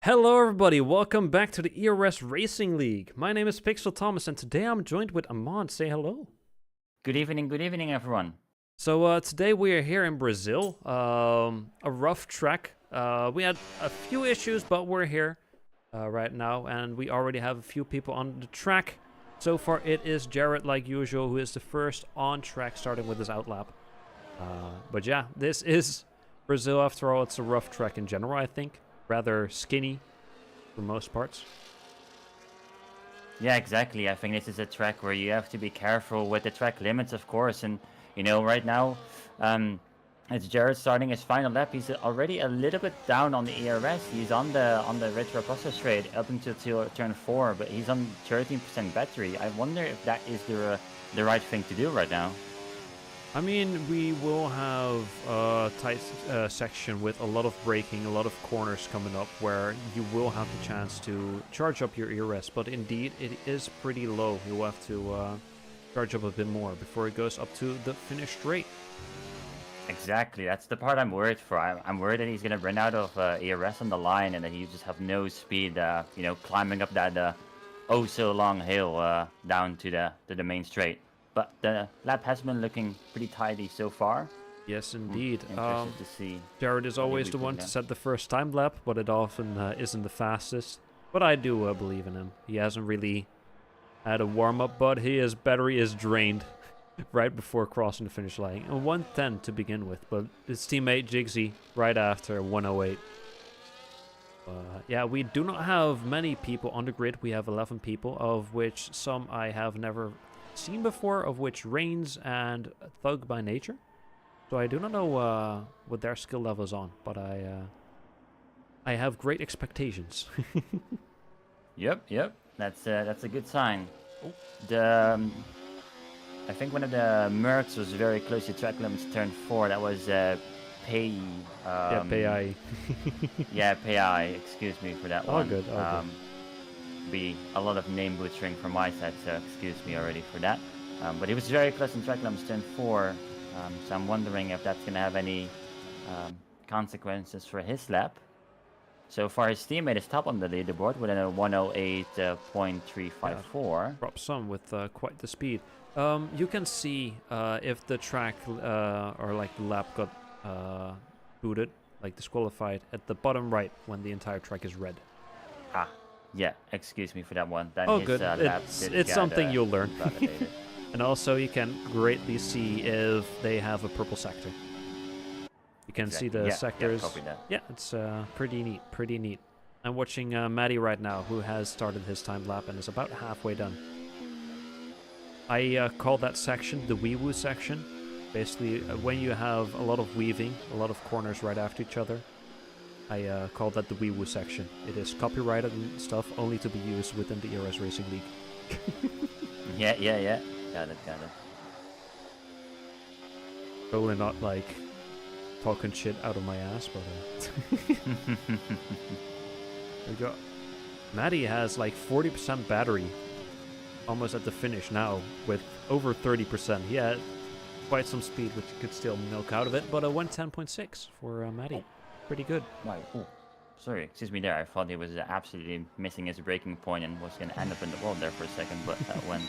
Hello everybody, welcome back to the ERS Racing League. My name is PixelThomas and today I'm joined with Amon. Say hello. Good evening everyone. So today we are here in Brazil, a rough track. We had a few issues, but we're here right now and we already have a few people on the track. So far, it is Jared, like usual, who is the first on track, starting with his outlap. But yeah, this is Brazil. After all, it's a rough track in general, I think. Rather skinny for most parts. Yeah, exactly. I think this is a track where you have to be careful with the track limits, of course. And, you know, right now, it's Jared starting his final lap. He's already a little bit down on the ERS. He's on the retro process rate up until turn 4, but he's on 13% battery. I wonder if that is the right thing to do right now. I mean, we will have a tight section with a lot of braking, a lot of corners coming up where you will have the chance to charge up your ERS. But indeed, it is pretty low. You'll have to charge up a bit more before it goes up to the finish straight. Exactly, that's the part I'm worried for. I'm worried that he's going to run out of ERS on the line and that he just have no speed, you know, climbing up that oh so long hill down to the main straight. But the lap has been looking pretty tidy so far. Yes, indeed. Interested to see. Jared is always the one to set the first time lap, but it often isn't the fastest. But I do believe in him. He hasn't really had a warm-up, but his battery is drained right before crossing the finish line. And 110 to begin with, but his teammate Jigsy right after 108. Yeah, we do not have many people on the grid. We have 11 people, of which some I have never seen before, of which Reigns and Thug by nature. So I do not know what their skill level is on, but I have great expectations. Yep. That's a good sign. I think one of the Mercs was very close to track limits turn 4. That was Pay. Yeah, Pay. Yeah, Pay. Excuse me for that one. All good. Be a lot of name butchering from my side, so excuse me already for that. But he was very close in track limits turn 4, so I'm wondering if that's going to have any consequences for his lap. So far, his teammate is top on the leaderboard with a 108.354. Drops some with quite the speed. You can see if the track or like the lap got booted, like disqualified, at the bottom right when the entire track is red. Ah. Yeah, excuse me for that one. Then good. It's something you'll learn. And also, you can greatly see if they have a purple sector. You can see the sectors. Yeah, it's pretty neat. I'm watching Maddie right now, who has started his time lap and is about halfway done. I call that section the wee-woo section. Basically, when you have a lot of weaving, a lot of corners right after each other, I call that the wee-woo section. It is copyrighted and stuff, only to be used within the ERS Racing League. Yeah. Got it. Totally not like talking shit out of my ass, but there we go. Maddie has like 40% battery almost at the finish now with over 30%. He had quite some speed, which you could still milk out of it, but a 110.6 for Maddie. Pretty good. Wow. Oh, sorry, excuse me there. I thought he was absolutely missing his braking point and was going to end up in the wall there for a second, but that went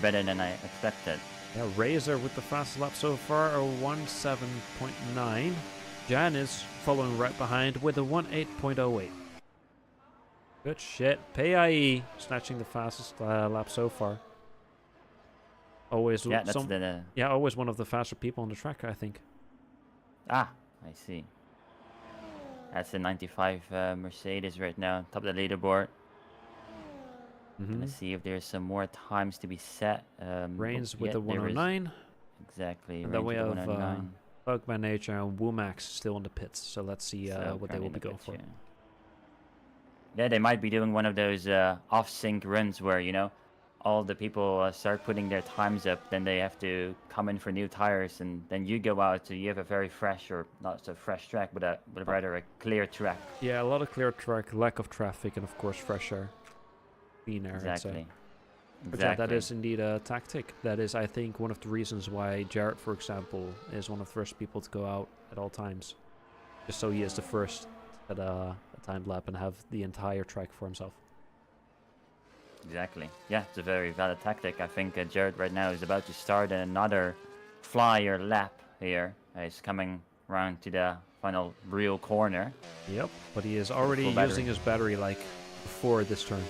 better than I expected. Yeah, Razor with the fastest lap so far, a 1:7.9. Jan is following right behind with a 1:8.08. Good shit. PIE snatching the fastest lap so far. Always always one of the faster people on the track, I think. Ah, I see. That's the 95 Mercedes right now, top of the leaderboard. Let's see if there's some more times to be set. Reigns with the 109. Exactly. And then we have Bug by Nature and Woomax still in the pits. So let's see what they will be going for. Yeah, they might be doing one of those off-sync runs where, you know, all the people start putting their times up, then they have to come in for new tires, and then you go out, so you have a very fresh, or not so fresh track, but rather a clear track. Yeah, a lot of clear track, lack of traffic, and of course fresh air, clean air. Exactly. But yeah, that is indeed a tactic. That is, I think, one of the reasons why Jared, for example, is one of the first people to go out at all times, just so he is the first at a time lap and have the entire track for himself. Exactly. Yeah, it's a very valid tactic. I think Jared right now is about to start another flyer lap here. He's coming around to the final real corner. Yep, but he is already using his battery like before this turn.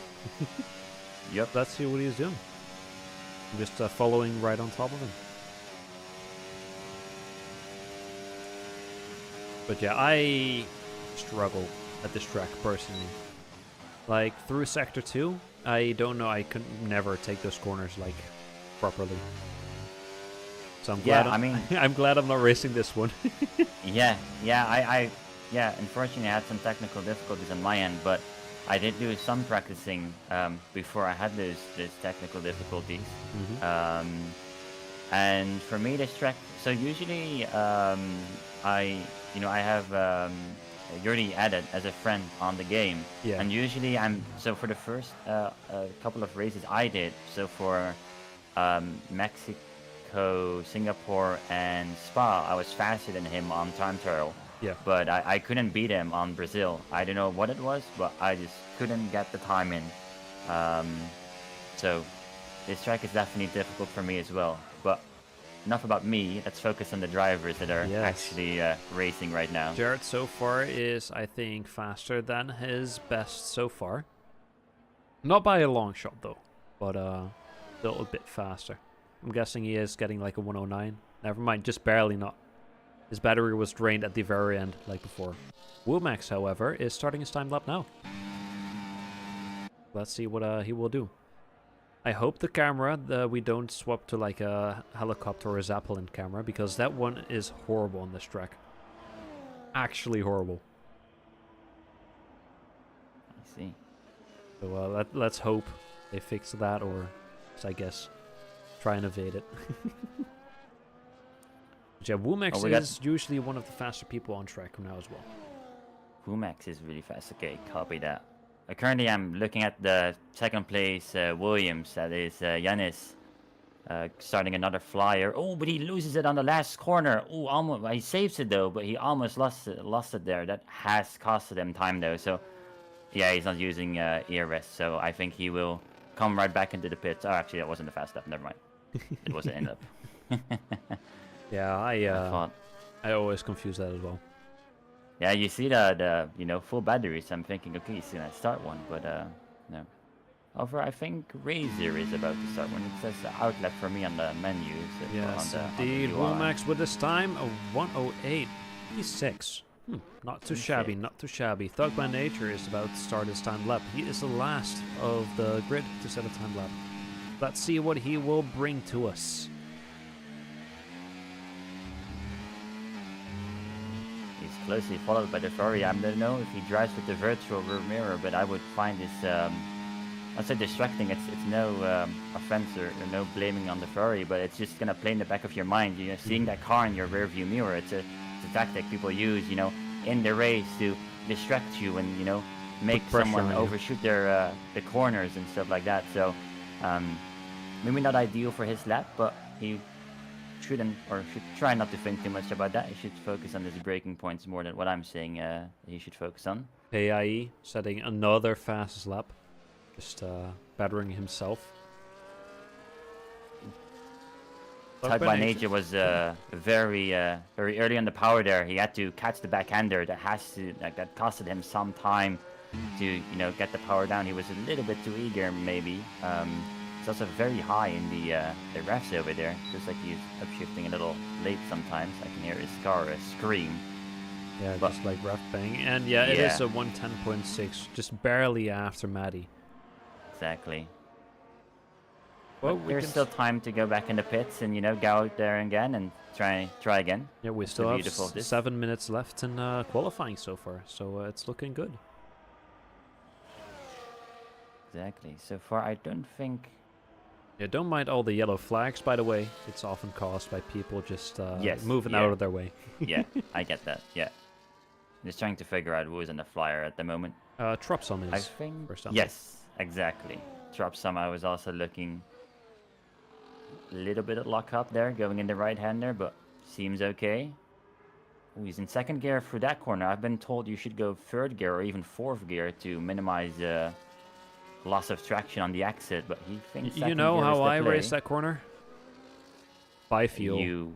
Yep. Let's see what he's doing. I'm just following right on top of him. But yeah, I struggle at this track personally. Like through sector 2, I don't know, I could never take those corners like properly. So I'm glad I'm glad I'm not racing this one. Yeah, unfortunately I had some technical difficulties on my end, but I did do some practicing before I had those technical difficulties. And for me this track, so usually I have Yuri added as a friend on the game. Yeah. And usually so for the first couple of races I did, so for Mexico, Singapore, and Spa, I was faster than him on time trial. Yeah. But I couldn't beat him on Brazil. I don't know what it was, but I just couldn't get the time in. So this track is definitely difficult for me as well. But enough about me. Let's focus on the drivers that are actually racing right now. Jared so far is, I think, faster than his best so far. Not by a long shot, though, but still a bit faster. I'm guessing he is getting like a 109. Never mind, just barely not. His battery was drained at the very end, like before. Womax, however, is starting his time lap now. Let's see what he will do. I hope the camera, we don't swap to like a helicopter or a Zeppelin camera, because that one is horrible on this track. Actually horrible. I see. So let's hope they fix that, or I guess try and evade it. But yeah, Womax is usually one of the faster people on track now as well. Womax is really fast. Okay, copy that. Currently, I'm looking at the second place Williams. That is Yanis starting another flyer. Oh, but he loses it on the last corner. Oh, almost. He saves it though, but he almost lost it there. That has costed him time though. So yeah, he's not using ERS. So I think he will come right back into the pits. Oh, actually, that wasn't the fast lap. Never mind. It was an end up. Yeah, I always confuse that as well. Yeah, you see the full batteries. I'm thinking, okay, he's gonna start one, but no. However, I think Razor is about to start one. It says outlet for me on the menu. Yes, indeed. Womax with this time a 108.6. Not too shabby, not too shabby. Thug by Nature is about to start his time lap. He is the last of the grid to set a time lap. Let's see what he will bring to us. Closely followed by the Ferrari. I don't know if he drives with the virtual rear mirror, but I would find this I'd say distracting. It's no offense or no blaming on the Ferrari, but it's just gonna play in the back of your mind. You know, seeing that car in your rear view mirror. It's a tactic people use, in the race to distract you and make someone overshoot their the corners and stuff like that. So maybe not ideal for his lap, but he shouldn't or should try not to think too much about that. He should focus on his braking points more than what I'm saying he should focus on. AIE setting another fastest lap, just battering himself. Thug by Nature was very early on the power there. He had to catch the backhander. That costed him some time to get the power down. He was a little bit too eager maybe. It's also very high in the refs over there. Just like he's upshifting a little late sometimes. I can hear his car scream. Yeah, but just like ref bang. And yeah, it is a 110.6, just barely after Maddie. Exactly. Well, there's still time to go back in the pits and go out there again and try again. Yeah, we still have 7 minutes left in qualifying so far, so it's looking good. Exactly. So far, I don't think. Yeah, don't mind all the yellow flags, by the way. It's often caused by people just moving out of their way. Yeah, I get that. Yeah. Just trying to figure out who is on the flyer at the moment. Tropsum is. I think. For something. Yes, exactly. Tropsum, I was also looking a little bit of lock up there, going in the right-hander, but seems okay. Ooh, he's in second gear through that corner. I've been told you should go third gear or even fourth gear to minimize loss of traction on the exit, but he thinks you know how I race that corner? By fuel.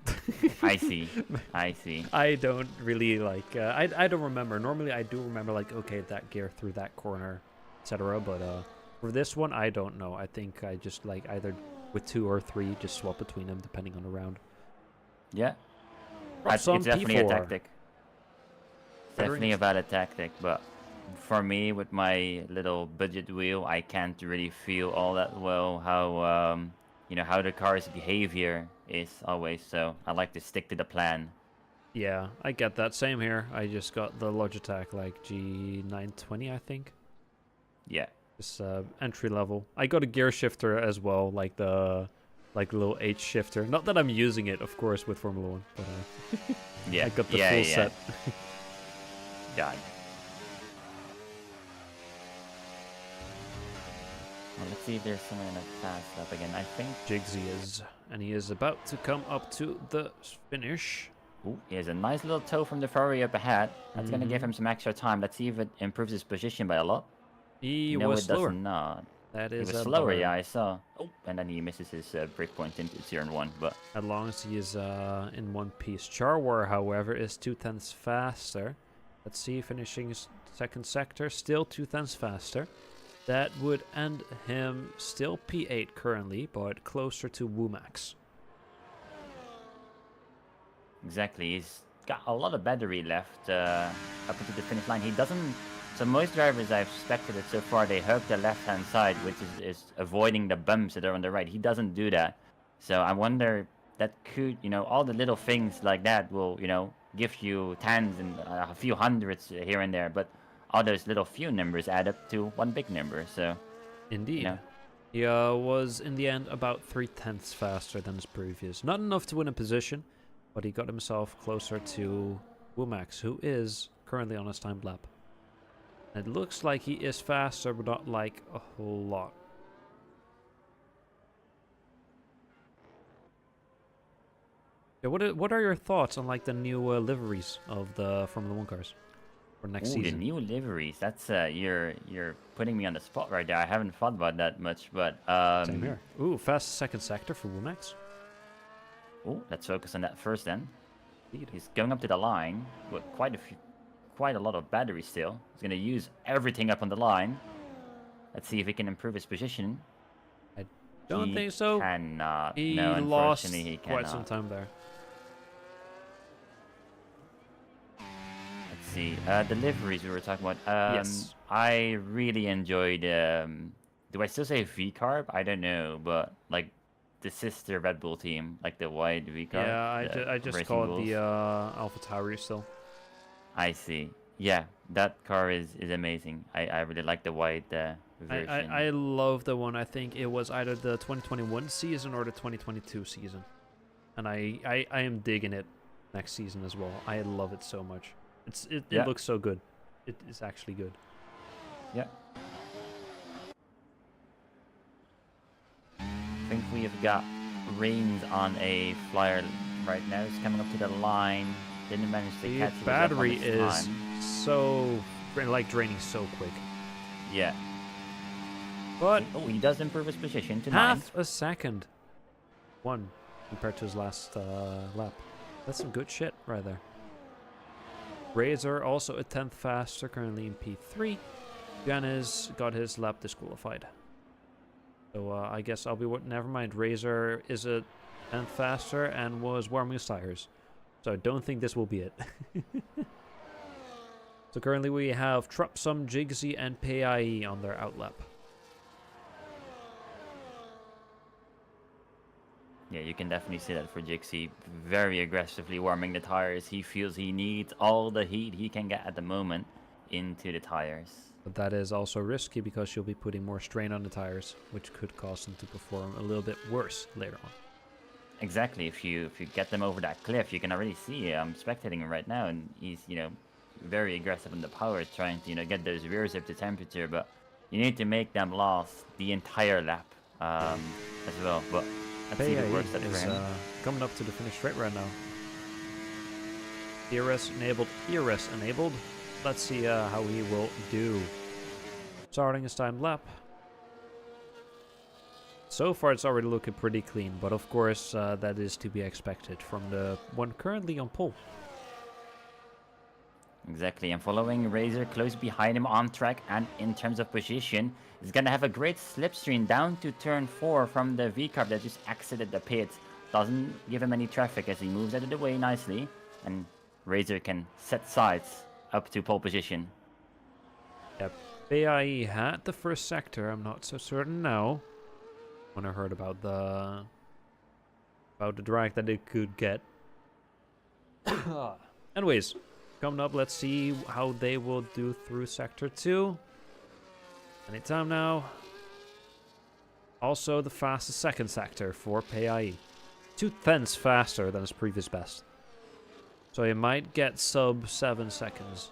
I see. I see. I don't really like I don't remember. Normally I do remember like, okay, that gear through that corner, etc. But for this one I don't know. I think I just like either with 2 or 3, just swap between them depending on the round. Yeah. Drops on It's definitely a P4. tactic. Very Definitely nice. a valid tactic, but for me, with my little budget wheel, I can't really feel all that well how how the car's behavior is always. So I like to stick to the plan. Yeah, I get that. Same here. I just got the Logitech like G920, I think. Yeah. This entry level. I got a gear shifter as well, like the little H shifter. Not that I'm using it, of course, with Formula One, but Yeah. I got the yeah, full yeah. set. God. Well, let's see if there's someone in a fast lap again. I think Jigsy is, and he is about to come up to the finish. ooh, he has a nice little toe from the Ferrari up ahead. That's gonna give him some extra time. Let's see if it improves his position by a lot. He No, was it slower. does not. That He is was a slower, bummer. yeah, I saw. Oh, and then he misses his break point into turn 1, but As long as he is in one piece. Charwar, however, is 2/10 faster. Let's see, finishing his second sector, still 2/10 faster. That would end him still P8 currently, but closer to Wumax. exactly. He's got a lot of battery left up into the finish line. He doesn't. So most drivers I've spectated so far, they hug the left-hand side, which is avoiding the bumps that are on the right. He doesn't do that. So I wonder that could, all the little things like that will, give you tens and a few hundreds here and there. But all those little few numbers add up to one big number. So, Indeed. know. He was, in the end, about 3/10 faster than his previous. Not enough to win a position, but he got himself closer to Wumax, who is currently on his timed lap. It looks like he is faster, but not like a whole lot. Yeah, what are your thoughts on like the new liveries of the Formula One cars for next Ooh, the season? new liveries. That's you're putting me on the spot right there. I haven't thought about that much, but Same here. Ooh, fast second sector for Wumax. ooh, let's focus on that first then. Indeed. He's going up to the line with quite a lot of battery still. He's gonna use everything up on the line. Let's see if he can improve his position. Don't He think so. Cannot. He No, lost unfortunately, he quite cannot. some time there. Let's see. The liveries we were talking about. Yes. I really enjoyed. Do I still say V Carb? I don't know, but like the sister Red Bull team, like the white V Carb. Yeah, I just Racing call it Bulls. the Alpha Tauri still. I see. Yeah, that car is amazing. I really like the white version. I love the one. I think it was either the 2021 season or the 2022 season, and I am digging it next season as well. I love it so much. It Yeah. looks so good. It is actually good. Yeah. I think we have got Reigns on a flyer right now. He's coming up to the line. Didn't manage to The catch it. battery is so draining so quick. Yeah. But Oh, he does improve his position to 9. half a second, one compared to his last lap. That's some good shit right there. Razor also a 10th faster, currently in P3. Giannis got his lap disqualified. So I guess I'll be never mind. Razor is a 10th faster and was warming his tires. So I don't think this will be it. So currently we have Trupsum, Jigsy, and PIE on their outlap. Yeah, you can definitely see that for Jixie. Very aggressively warming the tires. He feels he needs all the heat he can get at the moment into the tires. But that is also risky because she'll be putting more strain on the tires, which could cause them to perform a little bit worse later on. Exactly. If you get them over that cliff, you can already see. I'm spectating him right now, and he's very aggressive in the power, trying to get those rears up to temperature. But you need to make them last the entire lap as well. But let's see if it works out for him. Coming up to the finish straight right now. ERS enabled. ERS enabled. Let's see how he will do. Starting his time lap. So far, it's already looking pretty clean, but of course, that is to be expected from the one currently on pole. Exactly, and following Razor close behind him on track and in terms of position, is going to have a great slipstream down to turn 4 from the V-Carb that just exited the pit. Doesn't give him any traffic as he moves out of the way nicely, and Razor can set sights up to pole position. Yep. BIE had the first sector, I'm not so certain now. When I heard about the drag that it could get. Anyways, coming up, let's see how they will do through Sector 2. Anytime now. Also, the fastest second sector for PIE. 2/10 faster than his previous best. So he might get sub 7 seconds.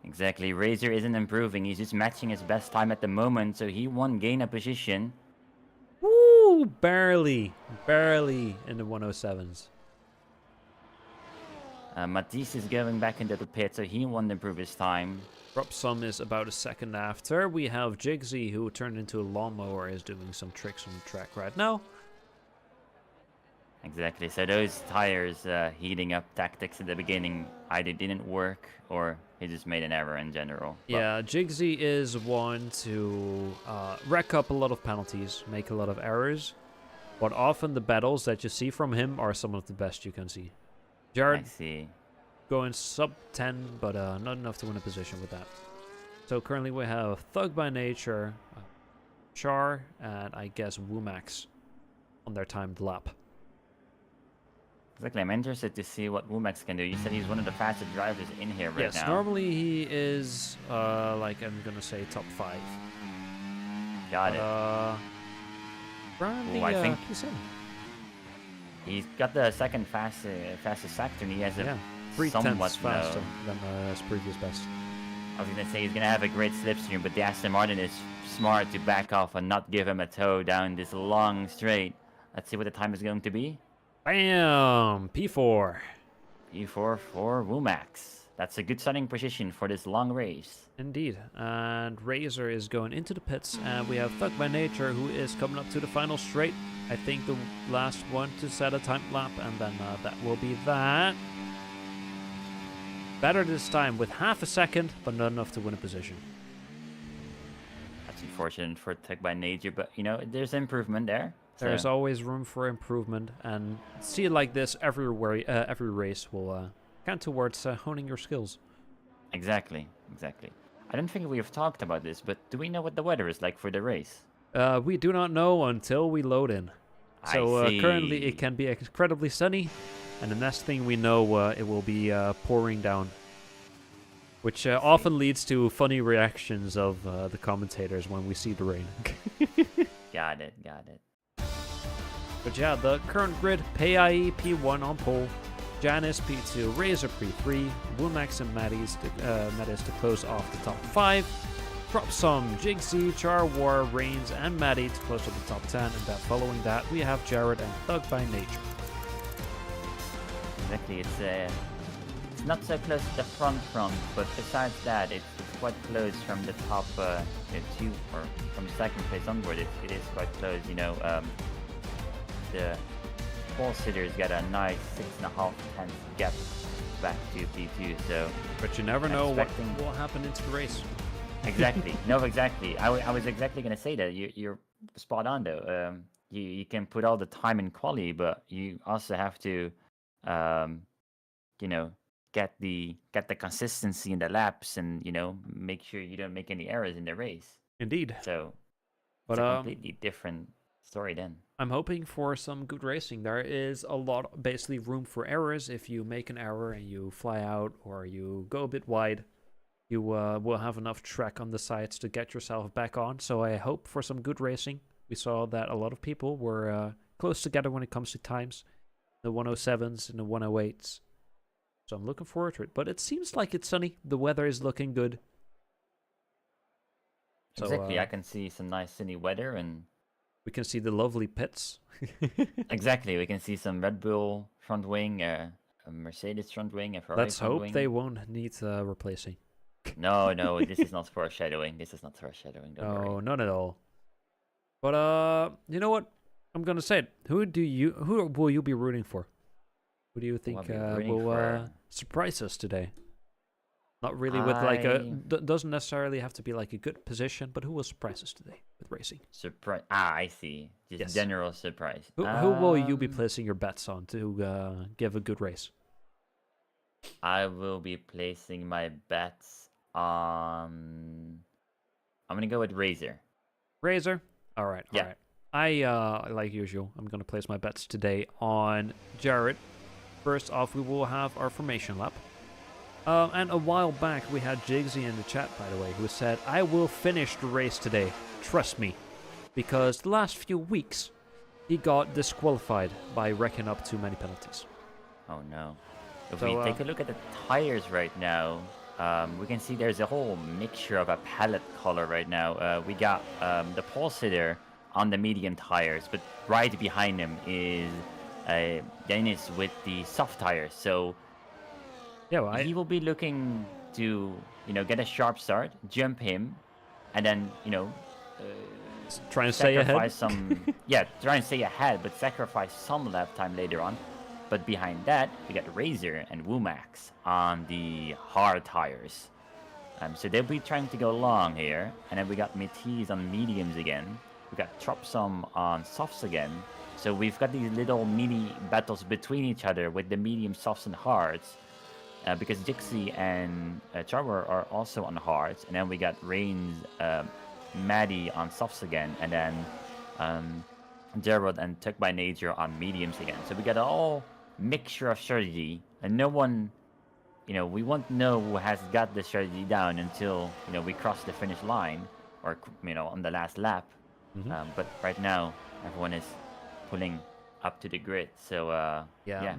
Exactly, Razor isn't improving, he's just matching his best time at the moment, so he won gain a position. Woo! Barely in the 107s. Matisse is going back into the pit, so he won to improve his time. Drop some is about a second after. We have Jigsy, who turned into a lawnmower, is doing some tricks on the track right now. Exactly, so those tires heating up tactics at the beginning either didn't work or he just made an error in general. Yeah, Jigsy is one to rack up a lot of penalties, make a lot of errors, but often the battles that you see from him are some of the best you can see. Jared, I see. Going sub 10, but not enough to win a position with that. So currently we have Thug by Nature, Char, and I guess Wumax on their timed lap. Exactly, I'm interested to see what Wumax can do. You said he's one of the fastest drivers in here right now. Yes, normally he is, like, I'm gonna say top 5. Got it. Brandy, I think he's in. He's got the second fastest sector, and he has a 3/10 faster than his previous best. I was gonna say he's gonna have a great slipstream, but the Aston Martin is smart to back off and not give him a tow down this long straight. Let's see what the time is going to be. Bam! P4. P4 for Wumax. That's a good starting position for this long race. Indeed. And Razor is going into the pits, and we have Thug by Nature, who is coming up to the final straight. I think the last one to set a time lap, and then that will be that. Better this time with half a second, but not enough to win a position. That's unfortunate for Tech by Nature, but you know, there's improvement there. There's always room for improvement, and see it like this everywhere. Every race will count towards honing your skills. Exactly. I don't think we have talked about this, but do we know what the weather is like for the race? We do not know until we load in. So currently it can be incredibly sunny, and the next thing we know, it will be pouring down. Which often leads to funny reactions of the commentators when we see the rain. Got it. But yeah, the current grid, PIE P1 on pole, Janice P2, Razor P3, Wumax and Mattis to close off the top 5. Drop some Jigsy, Char, War, Reigns, and Maddie to close up the top 10, and that following that we have Jared and Thug by Nature. Exactly, it's not so close to the front, but besides that, it's quite close from the top 2, or from second place onward. It is quite close. You know, the pole sitters got a nice 6.5 tenths gap back to P2. So, but you never know what will happen into the race. Exactly. No, exactly. I was exactly going to say that. You're spot on, though. You can put all the time in quali, but you also have to, you know, get the consistency in the laps, and you know, make sure you don't make any errors in the race. Indeed. So, but it's a completely different story then. I'm hoping for some good racing. There is a lot, basically, room for errors. If you make an error and you fly out or you go a bit wide, you will have enough track on the sides to get yourself back on. So I hope for some good racing. We saw that a lot of people were close together when it comes to times. The 107s and the 108s. So I'm looking forward to it. But it seems like it's sunny. The weather is looking good. Exactly. So, I can see some nice sunny weather, and we can see the lovely pits. Exactly. We can see some Red Bull front wing, a Mercedes front wing, a Ferrari Let's front hope wing. they won't need replacing. No, this is not foreshadowing. This is not foreshadowing. Don't worry. No, not at all. But you know what? I'm gonna say it. Who will you be rooting for? Who do you think will surprise us today? Not really with like a doesn't necessarily have to be like a good position, but who will surprise us today with racing? Surprise. I see. Just general surprise. Who will you be placing your bets on to give a good race? I will be placing my bets on. I'm gonna go with Razor. Razor. All right. Yeah. All right. I like usual. I'm gonna place my bets today on Jared. First off, we will have our formation lap. And a while back, we had Jigsy in the chat, by the way, who said, I will finish the race today. Trust me. Because the last few weeks, he got disqualified by racking up too many penalties. Oh, no. If we take a look at the tires right now, we can see there's a whole mixture of a palette color right now. We got the pole sitter on the medium tires, but right behind him is Dennis with the soft tires. So yeah, well, he will be looking to, get a sharp start, jump him, and then, try and stay ahead. Try and stay ahead, but sacrifice some lap time later on. But behind that, we got Razor and Wumax on the hard tires. So they'll be trying to go long here. And then we got Métis on mediums again. We got Tropsum on softs again. So we've got these little mini battles between each other with the medium softs and hards. Because Dixie and Charwer are also on hards. And then we got Reigns, Maddie on softs again. And then Gerald and Tuck by Nature on mediums again. So we got all mixture of strategy. And no one, we won't know who has got the strategy down until, we cross the finish line. Or, on the last lap. Mm-hmm. But right now, everyone is pulling up to the grid. So,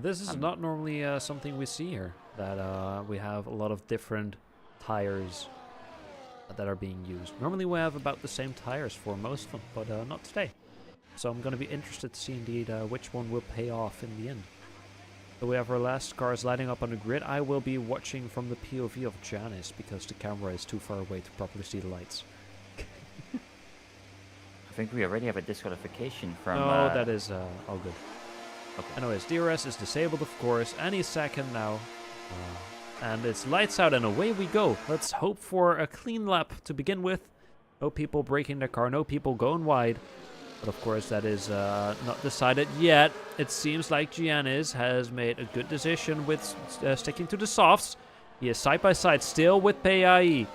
this is not normally something we see here. That we have a lot of different tires that are being used. Normally we have about the same tires for most of them, but not today. So I'm going to be interested to see indeed which one will pay off in the end. So we have our last cars lighting up on the grid. I will be watching from the POV of Janice because the camera is too far away to properly see the lights. I think we already have a disqualification from... No, that is all good. Okay. Anyways, DRS is disabled, of course, any second now. And it's lights out and away we go. Let's hope for a clean lap to begin with. No people breaking their car, no people going wide. But of course that is not decided yet. It seems like Giannis has made a good decision with sticking to the softs. He is side by side still with PAI.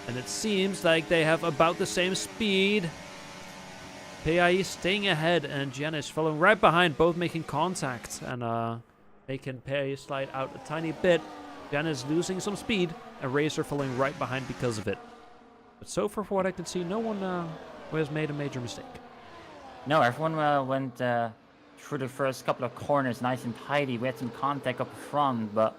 And it seems like they have about the same speed. PAI staying ahead and Giannis following right behind, both making contact. And making PAI slide out a tiny bit. Giannis losing some speed. And Razor following right behind because of it. But so far, from what I can see, no one has made a major mistake. No, everyone went through the first couple of corners nice and tidy. We had some contact up front, but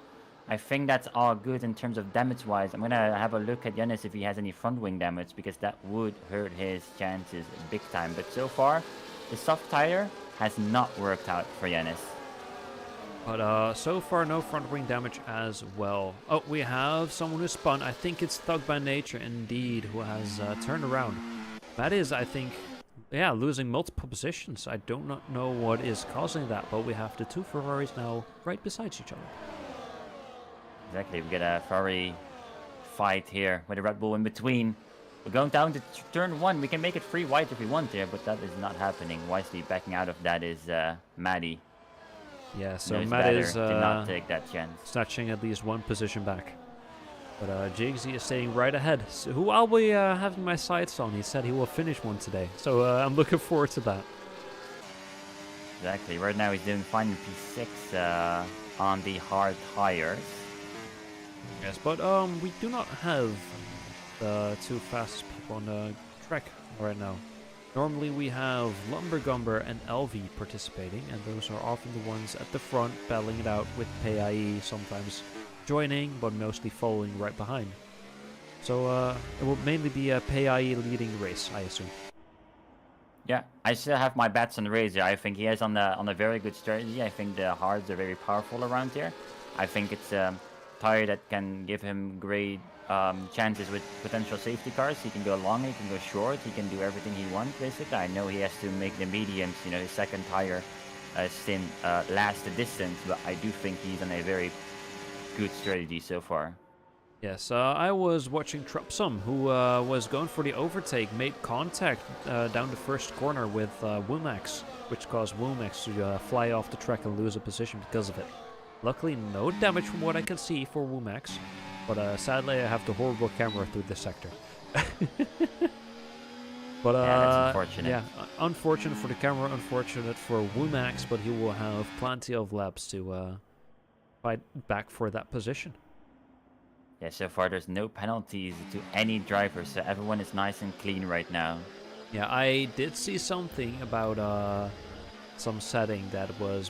I think that's all good in terms of damage-wise. I'm going to have a look at Giannis if he has any front wing damage, because that would hurt his chances big time. But so far, the soft tire has not worked out for Giannis. But so far, no front wing damage as well. Oh, we have someone who spun. I think it's Thug by Nature, indeed, who has turned around. That is, I think... Yeah, losing multiple positions. I do not know what is causing that, but we have the two Ferraris now right beside each other. Exactly, we get a Ferrari fight here with a Red Bull in between. We're going down to turn 1. We can make it free white if we want there, but that is not happening. Wisely backing out of that is Maddie. Yeah, so Matt is did not take that chance. Snatching at least one position back. But Jigsy is staying right ahead. So who I'll be having my sights on. He said he will finish one today. So I'm looking forward to that. Exactly. Right now he's doing fine in P6 on the hard tires. Yes, but we do not have the two fastest people on the track right now. Normally we have Lumbergumber and LV participating, and those are often the ones at the front battling it out with PAE, sometimes joining, but mostly following right behind. So it will mainly be a PAE leading the race, I assume. Yeah, I still have my bets on Razor. I think he is on a very good strategy. I think the hards are very powerful around here. I think it's a tire that can give him great chances with potential safety cars. He can go long, he can go short, he can do everything he wants, basically. I know he has to make the mediums, his second tire stint last the distance, but I do think he's on a very good strategy so far. Yes, I was watching Trupsum, who was going for the overtake, made contact down the first corner with Wumax, which caused Wumax to fly off the track and lose a position because of it. Luckily, no damage from what I can see for Wumax, but sadly I have the horrible camera through this sector. But yeah, that's unfortunate. yeah, unfortunate for the camera, unfortunate for Wumax, but he will have plenty of laps to fight back for that position. Yeah, so far there's no penalties to any driver, so everyone is nice and clean right now. Yeah, I did see something about some setting that was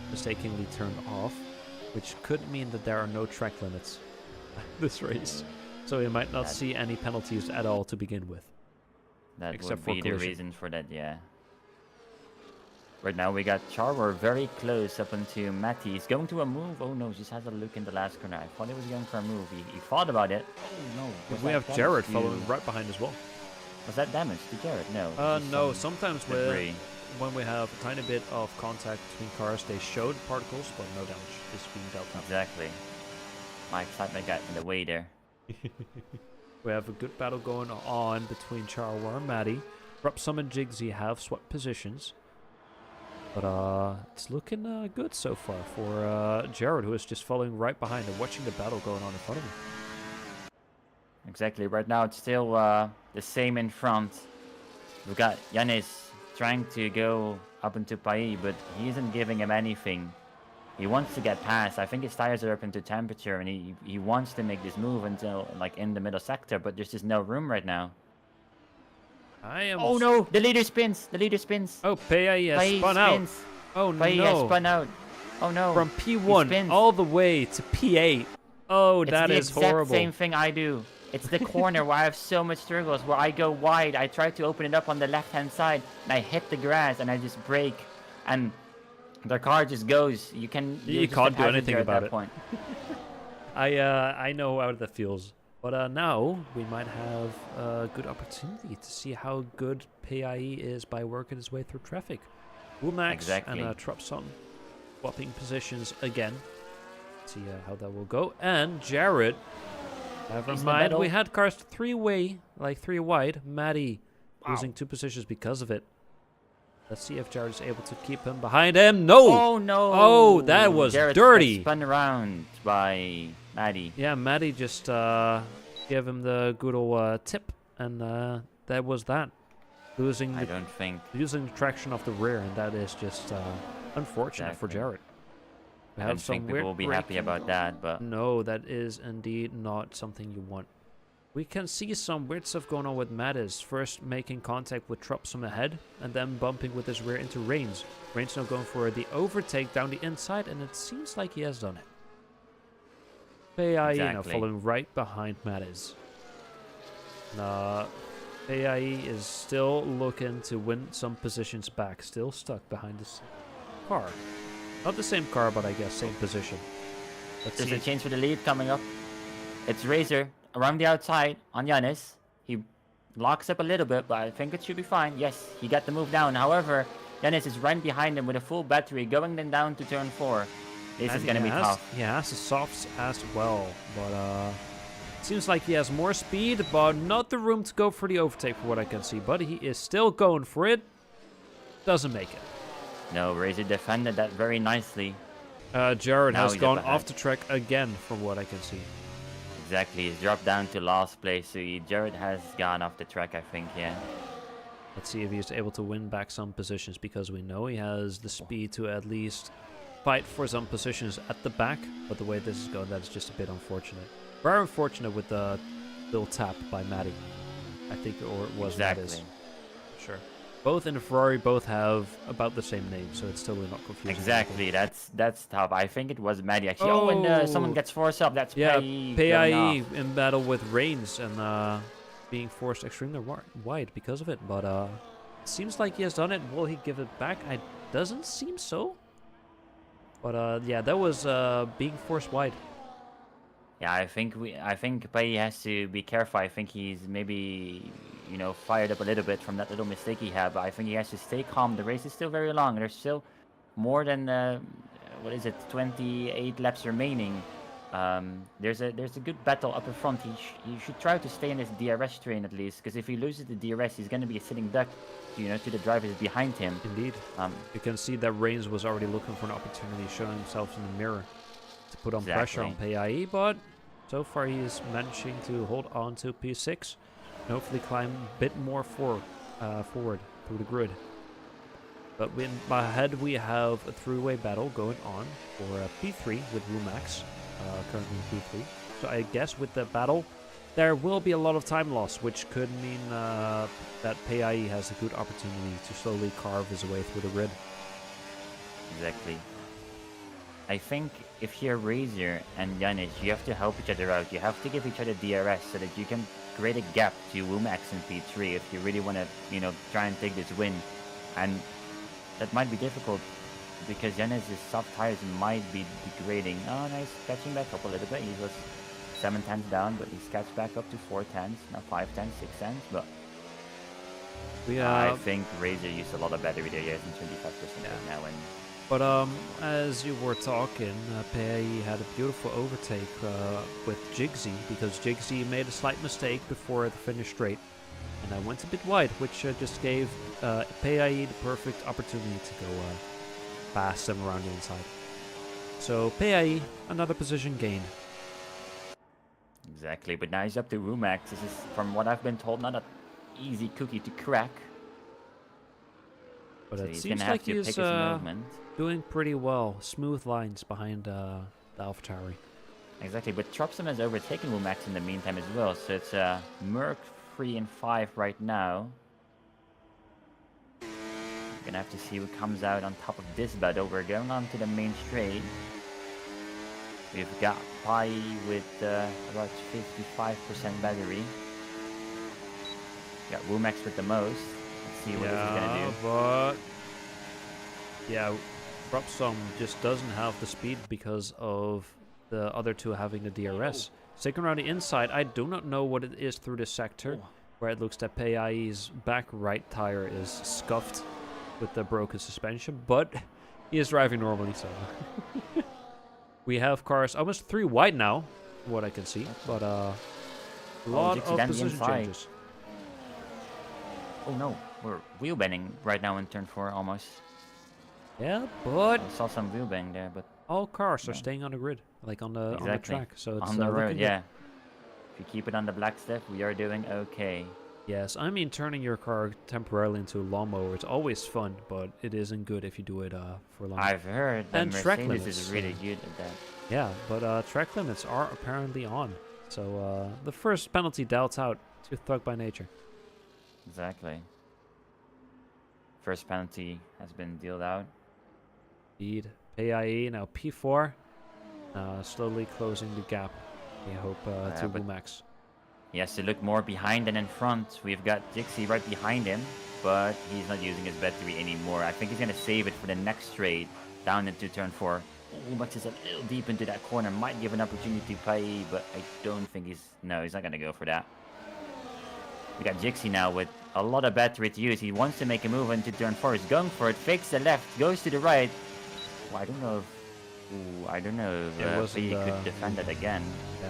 mistakenly turned off, which could mean that there are no track limits this race. So you might not see any penalties at all to begin with. That Except would be for the reason for that, yeah. Right now we got Charwer very close up into Matty. He's going to a move. Oh no, just has a look in the last corner. I thought he was going for a move. He thought about it. Oh no. We have Jared following right behind as well. Was that damage to Jared? No. No, sometimes when we have a tiny bit of contact between cars, they showed particles, but no damage is being dealt out. Exactly. My excitement got in the way there. We have a good battle going on between Charwer and Maddie. Trupsum and Jigsy have swapped positions. But it's looking good so far for Jared, who is just following right behind and watching the battle going on in front of him. Exactly. Right now it's still the same in front. We've got Yanis trying to go up into Prix, but he isn't giving him anything. He wants to get past. I think his tires are up into temperature, and he wants to make this move until like in the middle sector, but there's just no room right now. Oh no! The leader spins! The leader spins! Oh, Prix has spun out! Oh Prix no! has spun out! Oh no! From P1 all the way to P8. Oh, that is horrible. It's the exact same thing I do. It's the corner where I have so much struggles, where I go wide, I try to open it up on the left-hand side, and I hit the grass, and I just break, and the car just goes. You can't do anything about it. Point. I know how that feels. But now we might have a good opportunity to see how good PIE is by working his way through traffic. Wumax and Trupsum swapping positions again. See how that will go. And Jared, never mind, we had cars three wide. Maddie losing 2 positions because of it. Let's see if Jared's able to keep him behind him. No! Oh no! Oh, that was dirty. Spun around by Maddie. Yeah, Maddie just gave him the good old tip, and that was that. Losing the traction off the rear, and that is just unfortunate for Jared. I don't think people will be happy about that, but no, that is indeed not something you want. We can see some weird stuff going on with Mattis. First making contact with Trupsum ahead, and then bumping with his rear into Reigns. Reigns now going for the overtake down the inside, and it seems like he has done it. PIE now following right behind Mattis. PIE is still looking to win some positions back. Still stuck behind this car. Not the same car, but I guess same position. There's a change for the lead coming up. It's Razor around the outside on Yanis. He locks up a little bit, but I think it should be fine. Yes, he got the move down. However, Yanis is right behind him with a full battery going then down to turn 4. This is going to be tough. He has the softs as well, but seems like he has more speed, but not the room to go for the overtake for what I can see. But he is still going for it. Doesn't make it. No, Razor defended that very nicely. Jared has gone off the track again from what I can see. Exactly, he's dropped down to last place, so Jared has gone off the track, I think, yeah. Let's see if he's able to win back some positions, because we know he has the speed to at least fight for some positions at the back, but the way this is going, that's just a bit unfortunate. Very unfortunate with the little tap by Matty. I think, or it was Mattis. Sure. Both in the Ferrari, both have about the same name, so it's totally not confusing. Exactly, that's tough. I think it was Matty actually. Oh, and someone gets forced up. That's PIE in battle with Reigns and being forced extremely wide because of it. But it seems like he has done it. Will he give it back? It doesn't seem so. But yeah, that was being forced wide. Yeah, I think PIE has to be careful. I think he's maybe, fired up a little bit from that little mistake he had. But I think he has to stay calm. The race is still very long. There's still more than 28 laps remaining. there's a good battle up in front. He should try to stay in his DRS train at least, because if he loses the DRS, he's going to be a sitting duck, to the drivers behind him. Indeed. You can see that Reigns was already looking for an opportunity, showing himself in the mirror to put on pressure on PIE, but so far he is managing to hold on to P6 and hopefully climb a bit more forward through the grid. But ahead we have a three-way battle going on for P3 with Rumax, currently in P3. So I guess with the battle, there will be a lot of time loss, which could mean that PIE has a good opportunity to slowly carve his way through the grid. Exactly. I think if you're Razor and Yanis, you have to help each other out. You have to give each other DRS so that you can create a gap to Wumax and P3 if you really want to, try and take this win. And that might be difficult because Yanis' soft tires might be degrading. Oh, nice, catching back up a little bit. He was 7 tenths down, but he's catched back up to 4 tenths, now 5 tenths, 6 tenths. But I think Razor used a lot of battery there. He has 25% right now. But as you were talking, PIE had a beautiful overtake with Jigsy, because Jigsy made a slight mistake before the finish straight, and I went a bit wide, which just gave PIE the perfect opportunity to go past them around the inside. So PIE, another position gain. Exactly, but now he's up to Rumax. This is, from what I've been told, not an easy cookie to crack. But so it seems like he's doing pretty well. Smooth lines behind the AlphaTauri. Exactly, but Tropson has overtaken Wumax in the meantime as well. So it's Merc 3 and 5 right now. We're gonna have to see who comes out on top of this battle. We're going on to the main straight. We've got Pi with about 55% battery. We got Wumax with the most. Let's see what this is gonna do. But yeah, Robson just doesn't have the speed because of the other two having the DRS. Sticking around the inside, I do not know what it is through this sector, where it looks that PIE's back right tire is scuffed with the broken suspension, but he is driving normally, so. We have cars almost 3 wide now, from what I can see, but a lot of position changes. Oh no, we're wheel bending right now in turn 4 almost. Yeah, but I saw some wheel bang there, but all cars are staying on the grid, like on the track. So it's on the road, yeah. If you keep it on the black stuff, we are doing okay. Yes, I mean, turning your car temporarily into a lawnmower is always fun, but it isn't good if you do it for long. I've heard that and track limits is really good at that. Yeah, but track limits are apparently on. So the first penalty dealt out to Thug by Nature. Exactly. First penalty has been dealt out. Indeed. PIE now P4. Slowly closing the gap. We hope to Wumax. He has to look more behind than in front. We've got Dixie right behind him, but he's not using his battery anymore. I think he's going to save it for the next straight, down into turn 4. Wumax is a little deep into that corner, might give an opportunity to Pai, but I don't think he's not going to go for that. We got Jixie now with a lot of battery to use. He wants to make a move into turn 4. He's going for it, fakes the left, goes to the right. Well, I don't know if he could defend it again. Yeah.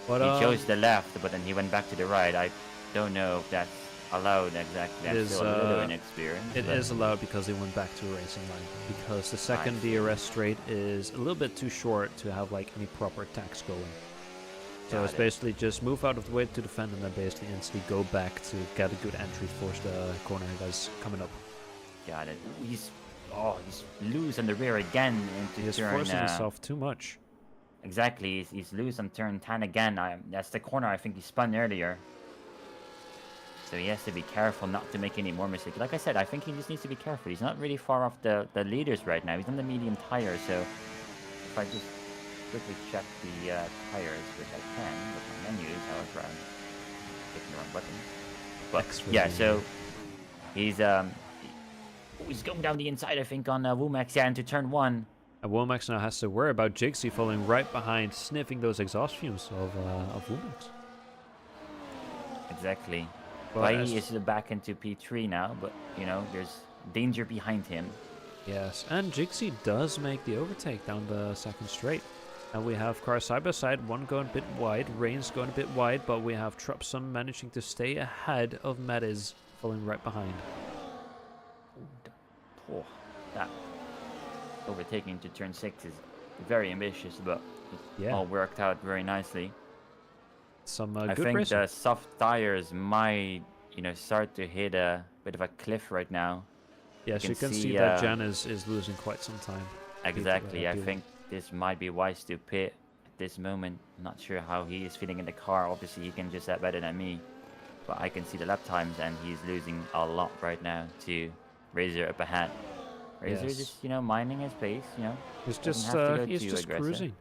But, he chose the left, but then he went back to the right. I don't know if that's allowed exactly. I'm still a little inexperienced. It is allowed because they went back to a racing line. Because the second DRS straight is a little bit too short to have like any proper attacks going. So it's basically just move out of the way to defend and then basically instantly go back to get a good entry for the corner that's coming up. Got it. He's loose on the rear again into He's turn. Forcing himself too much. Exactly, he's loose on turn 10 again. That's the corner I think he spun earlier. So he has to be careful not to make any more mistakes. Like I said, I think he just needs to be careful. He's not really far off the leaders right now. He's on the medium tire, so if I just quickly check the tires, which I can with my menus, however I'm clicking the wrong button. But yeah, so he's going down the inside, I think, on Wumax, into turn 1. And Womax now has to worry about Jixie following right behind, sniffing those exhaust fumes of Womax. Exactly. Pai is back into P3 now, but, there's danger behind him. Yes, and Jixie does make the overtake down the second straight. And we have cars side by side, one going a bit wide, Rain's going a bit wide, but we have Trupsum managing to stay ahead of Mediz, falling right behind. Oh, that overtaking to turn 6 is very ambitious, but it all worked out very nicely. Some I good think racing. the soft tires might, start to hit a bit of a cliff right now. Yes, you can see that Jan is losing quite some time. Exactly, I think this might be wise to pit at this moment. I'm not sure how he is feeling in the car. Obviously, he can just that better than me. But I can see the lap times, and he's losing a lot right now to Razor up ahead. Razor just, minding his pace, He's just cruising.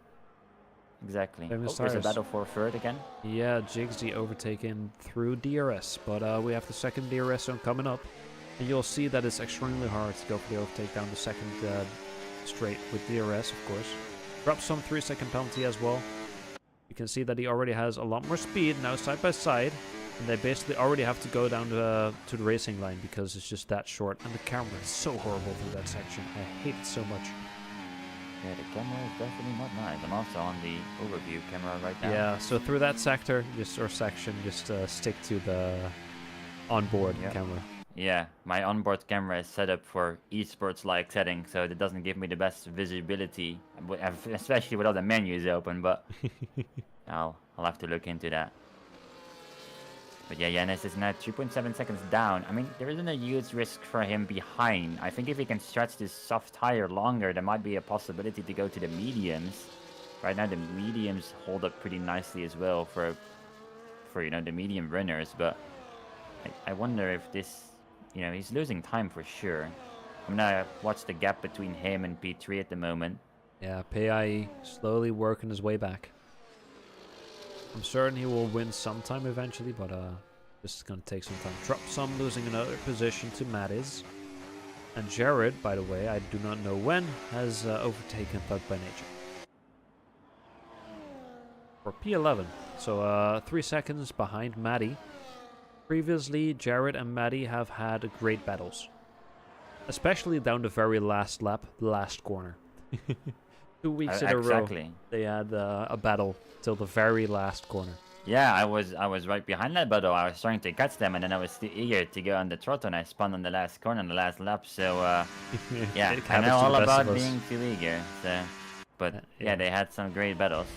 Exactly. There's a battle for third again. Yeah, Jigsy overtaken through DRS, but we have the second DRS zone coming up. And you'll see that it's extremely hard to go for the overtake down the second straight with DRS, of course. Drops some 3-second penalty as well. You can see that he already has a lot more speed now side by side. And they basically already have to go down to the racing line because it's just that short. And the camera is so horrible through that section. I hate it so much. Yeah, the camera is definitely not nice. I'm also on the overview camera right now. Yeah, so through that section, just stick to the onboard camera. Yeah, my onboard camera is set up for esports-like setting, so it doesn't give me the best visibility, especially with all the menus open, but I'll have to look into that. But yeah, Yannis is now 3.7 seconds down. I mean, there isn't a huge risk for him behind. I think if he can stretch this soft tire longer, there might be a possibility to go to the mediums. Right now, the mediums hold up pretty nicely as well for the medium runners, but I wonder if this, he's losing time for sure. I'm gonna watch the gap between him and P3 at the moment. Yeah, PIE slowly working his way back. I'm certain he will win sometime eventually, but this is going to take some time. Trupsum losing another position to Matiz. And Jared, by the way, I do not know when, has overtaken Thug by Nature. For P11, so 3 seconds behind Maddie. Previously, Jared and Maddie have had great battles. Especially down the very last lap, the last corner. 2 weeks in a row, they had a battle till the very last corner. Yeah, I was right behind that battle. I was trying to catch them, and then I was still eager to go on the throttle, and I spun on the last corner on the last lap. So yeah, I know all about being too eager. So, but yeah, they had some great battles.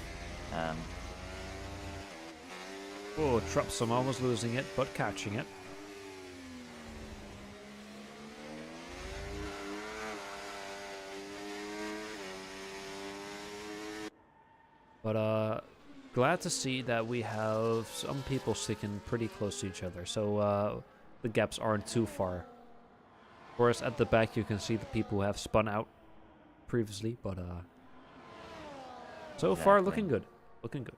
Oh, Trupsum almost losing it, but catching it. But glad to see that we have some people sticking pretty close to each other, so the gaps aren't too far. Of course, at the back you can see the people who have spun out previously, but so far looking good. Looking good.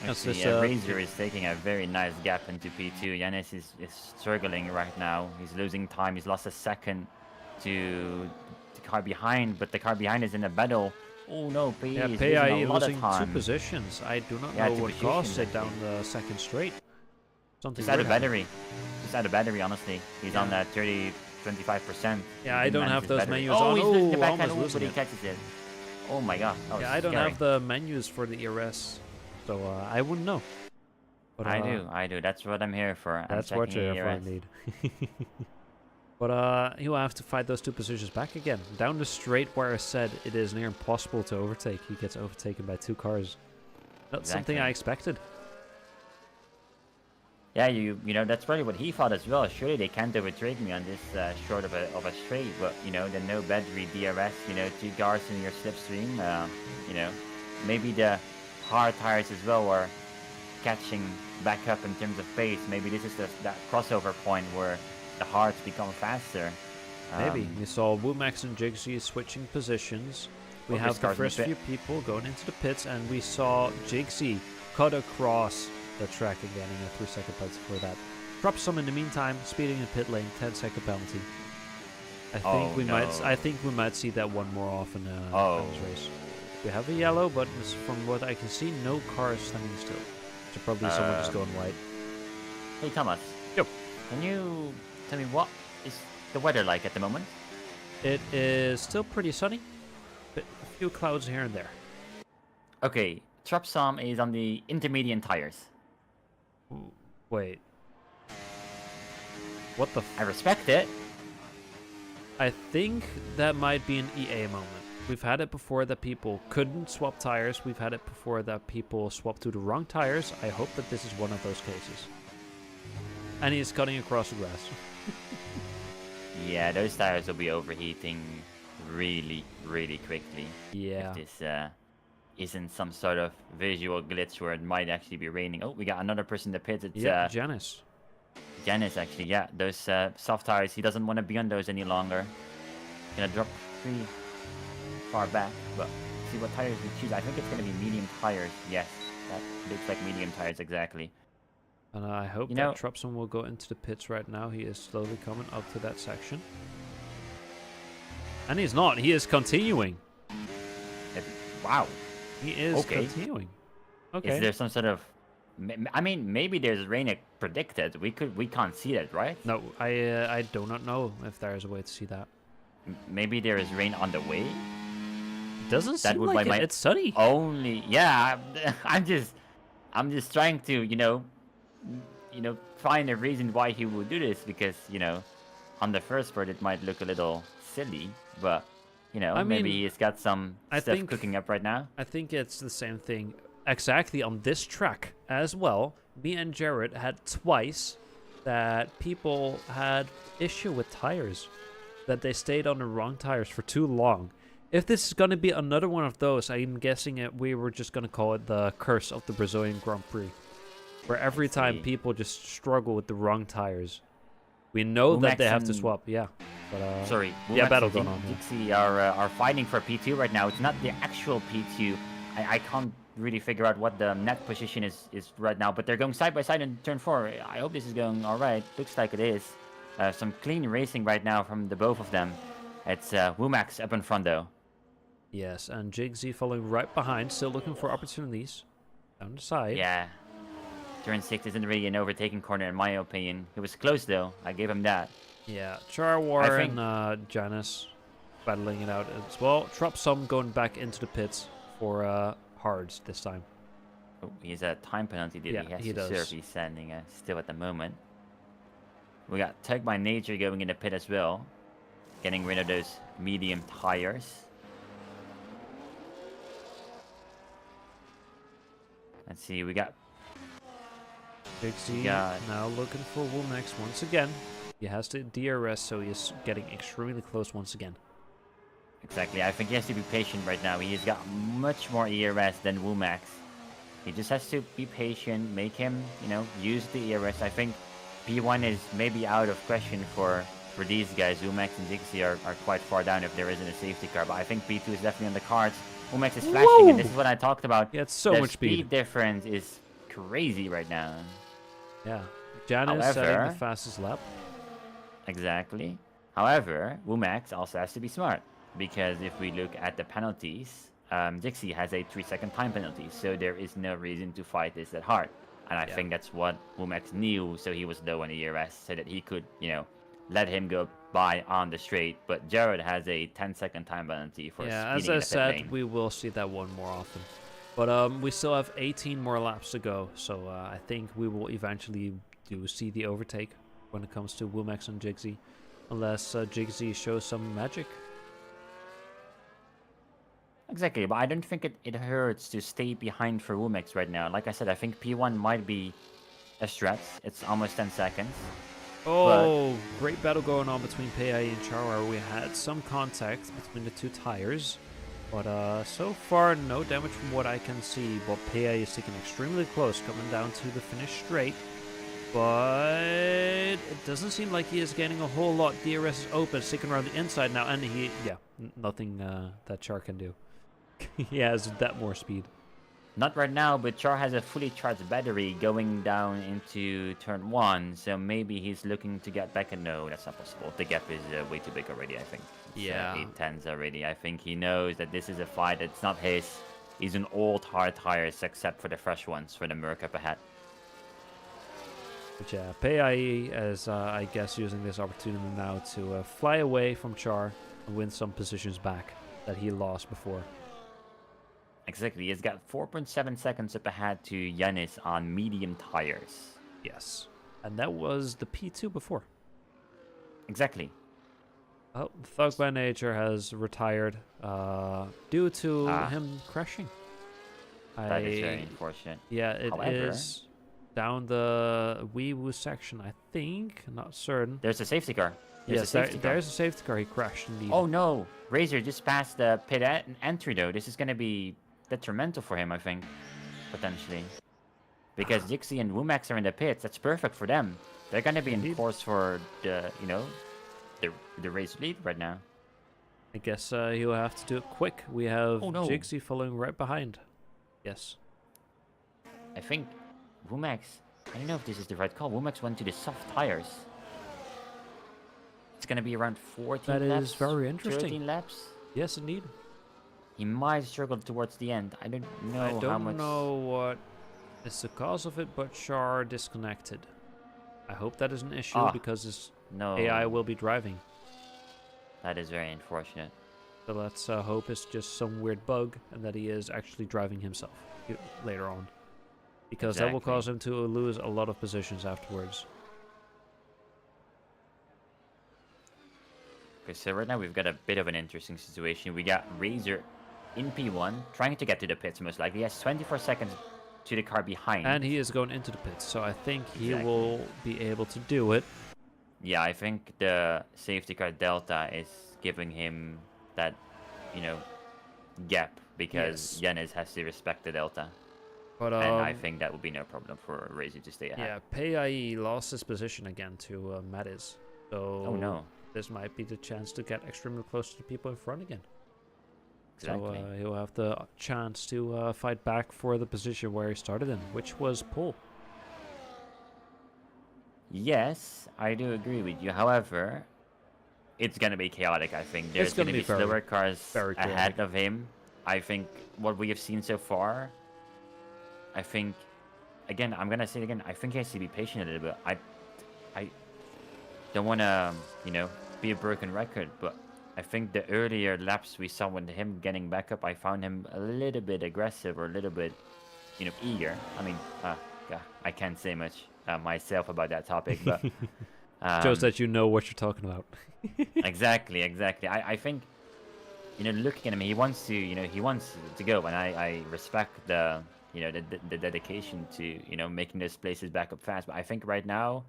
Razor is taking a very nice gap into P2. Yannis is struggling right now. He's losing time. He's lost a second to the car behind, but the car behind is in a battle. Oh no, PIE losing 2 positions. I do not know what caused it down the second straight. Something just out of battery. Just out of battery, honestly. He's on that 25%. Yeah, I don't have those menus on. Oh, he's losing the back end, but he catches it. Oh my god. Yeah, I don't have the menus for the ERS, so I wouldn't know. But I do. That's what I'm here for. That's what you're here for, indeed. But he'll have to fight those 2 positions back again. Down the straight where I said it is near impossible to overtake. He gets overtaken by 2 cars. That's something I expected. Yeah, you know, that's probably what he thought as well. Surely they can't overtake me on this short of a straight. But, the no battery DRS, 2 cars in your slipstream. Maybe the hard tires as well are catching back up in terms of pace. Maybe this is that crossover point where the hards become faster. Maybe. We saw Woomax and Jigsy switching positions. We have the first few people going into the pits, and we saw Jigsy cut across the track again in a 3-second penalty for that. Drop some in the meantime, speeding in pit lane, 10-second penalty. I think we might see that one more often in this race. We have a yellow, but from what I can see, no cars standing still. So probably someone just going white. Hey Thomas. Yep. Can you tell me what is the weather like at the moment? It is still pretty sunny. few clouds here and there. Okay, Trapsom is on the intermediate tires. Ooh, wait. What the? I respect it. I think that might be an EA moment. We've had it before that people couldn't swap tires. We've had it before that people swapped to the wrong tires. I hope that this is one of those cases. And he's cutting across the grass. Yeah, those tires will be overheating really, really quickly. Yeah. If this isn't some sort of visual glitch where it might actually be raining. Oh, we got another person in the pit. It's Yeah, Janice. Janice, actually. Yeah, those soft tires. He doesn't want to be on those any longer. Gonna drop pretty far back, but see what tires we choose. I think it's gonna be medium tires. Yes, that looks like medium tires exactly. And I hope that Trapson will go into the pits right now. He is slowly coming up to that section. And he's not. He is continuing. Wow. He is continuing. Okay. Is there some sort of... I mean, maybe there's rain predicted. We can't see it, right? No, I do not know if there is a way to see that. Maybe there is rain on the way. Doesn't seem like it. It's sunny. Yeah. I'm just trying to, you know, find a reason why he would do this, because, you know, on the first part it might look a little silly, but, you know, maybe he's got some stuff cooking up right now. I think it's the same thing exactly on this track as well. Me and Jared had twice that people had issue with tires, that they stayed on the wrong tires for too long. If this is going to be another one of those, I'm guessing we were just going to call it the curse of the Brazilian Grand Prix, where every time people just struggle with the wrong tires. We know that they have to swap, yeah. But, sorry, yeah, battle going on. Dixie are fighting for P2 right now. It's not the actual P2. I can't really figure out what the net position is right now, but they're going side by side in turn 4. I hope this is going all right. Looks like it is. Some clean racing right now from the both of them. It's Wumax up in front though. Yes, and Jigsy following right behind, still looking for opportunities down the side. Yeah. Turn 6 isn't really an overtaking corner in my opinion. It was close though. I gave him that. Yeah, Charwar and Janice battling it out as well. Trapsom going back into the pits for hards this time. Oh, he's a time penalty. He has to serve. He's standing still at the moment. We got Tug by Nature going in the pit as well, getting rid of those medium tires. Let's see, we got Jigsy now looking for Womax once again. He has the DRS, so he is getting extremely close once again. Exactly, I think he has to be patient right now. He's got much more ERS than Wumax. He just has to be patient, make him, you know, use the ERS. I think P1 is maybe out of question for these guys. Wumax and Jigsy are quite far down if there isn't a safety car, but I think P2 is definitely on the cards. Wumax is flashing, and this is what I talked about. Yeah, it's so much speed. The speed difference is crazy right now. Yeah, Janice setting the fastest lap. Exactly. However, Wumax also has to be smart, because if we look at the penalties, Jigsy has a 3-second time penalty, so there is no reason to fight this that hard. And I think that's what Wumax knew, so he was low on the ERS, so that he could, you know, let him go by on the straight. But Jared has a 10-second time penalty for speeding in the pit lane. As I said, we will see that one more often. But we still have 18 more laps to go, so I think we will eventually see the overtake when it comes to Wumax and Jigsy, unless Jigsy shows some magic. Exactly, but I don't think it hurts to stay behind for Wumax right now. Like I said, I think P1 might be a stretch. It's almost 10 seconds. Oh, great battle going on between PA and Charwar. We had some contact between the two tires, but so far no damage from what I can see. But PA is sticking extremely close, coming down to the finish straight. But it doesn't seem like he is getting a whole lot. DRS is open, sticking around the inside now, and nothing that Char can do. He has that more speed. Not right now, but Char has a fully charged battery going down into turn 1, so maybe he's looking to get back. And no, that's not possible. The gap is way too big already, I think. It's, 8/10s already. I think he knows that this is a fight that's not his. He's an old hard tires, except for the fresh ones for the Merc up ahead. But yeah, PAE is, I guess, using this opportunity now to fly away from Char and win some positions back that he lost before. Exactly. He's got 4.7 seconds up ahead to Yanis on medium tires. Yes. And that was the P2 before. Exactly. Oh, Thug by Nature has retired due to Ah, him crashing. that is very unfortunate. Yeah, it However, is down the wee woo section, I think. Not certain. there's a safety car. Yes, there's a safety car. He crashed indeed. Oh no! Razor just passed the pit entry though. This is gonna be detrimental for him, I think, potentially. Because Dixie and Wumax are in the pits. That's perfect for them. They're gonna be in course for the, the race lead right now. I guess he'll have to do it quick. We have Oh, no. Jigsy following right behind. Yes. I think Wumax, I don't know if this is the right call. Wumax went to the soft tires. It's going to be around 14 That laps. is very interesting. 13 laps. Yes, indeed. He might struggle towards the end. I don't know I how don't much. know what is the cause of it, but Char disconnected. I hope that is an issue because his No. AI will be driving. That is very unfortunate. So let's hope it's just some weird bug and that he is actually driving himself later on. Because that will cause him to lose a lot of positions afterwards. Okay, so right now we've got a bit of an interesting situation. We got Razor in P1, trying to get to the pits most likely. He has 24 seconds to the car behind. And he is going into the pits, so I think he will be able to do it. Yeah, I think the safety car Delta is giving him that, gap because Yanis has to respect the Delta. But and I think that would be no problem for Razor to stay ahead. Yeah, PAE lost his position again to Mattis. So oh no. This might be the chance to get extremely close to the people in front again. Exactly. So he'll have the chance to fight back for the position where he started in, which was pole. Yes, I do agree with you. However, it's going to be chaotic, I think. There's going to be slower cars ahead of him. I think what we have seen so far, I think, again, I'm going to say it again, I think he has to be patient a little bit. I don't want to, be a broken record, but I think the earlier laps we saw with him getting back up, I found him a little bit aggressive or a little bit, eager. I mean, I can't say much myself about that topic, but shows that you know what you're talking about. exactly. I think, looking at him, he wants to go, and I respect the dedication to making those places back up fast. But I think right now,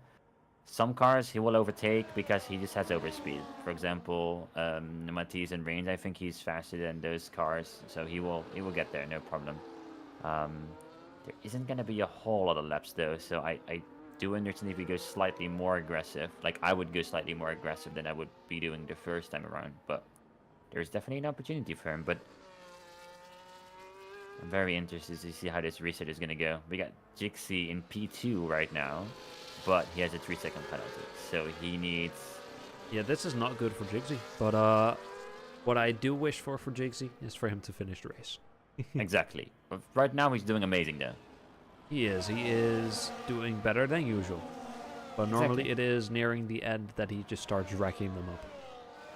some cars he will overtake because he just has overspeed. For example, Matisse and Reigns, I think he's faster than those cars, so he will get there, no problem. There isn't going to be a whole lot of laps though, so I do understand if he goes slightly more aggressive. Like, I would go slightly more aggressive than I would be doing the first time around, but there's definitely an opportunity for him. But I'm very interested to see how this reset is going to go. We got Jixie in P2 right now, but he has a 3-second penalty, so he needs... Yeah, this is not good for Jigsy, but what I do wish for Jigsy is for him to finish the race. Exactly. But right now he's doing amazing though. He is doing better than usual. But normally it is nearing the end that he just starts racking them up.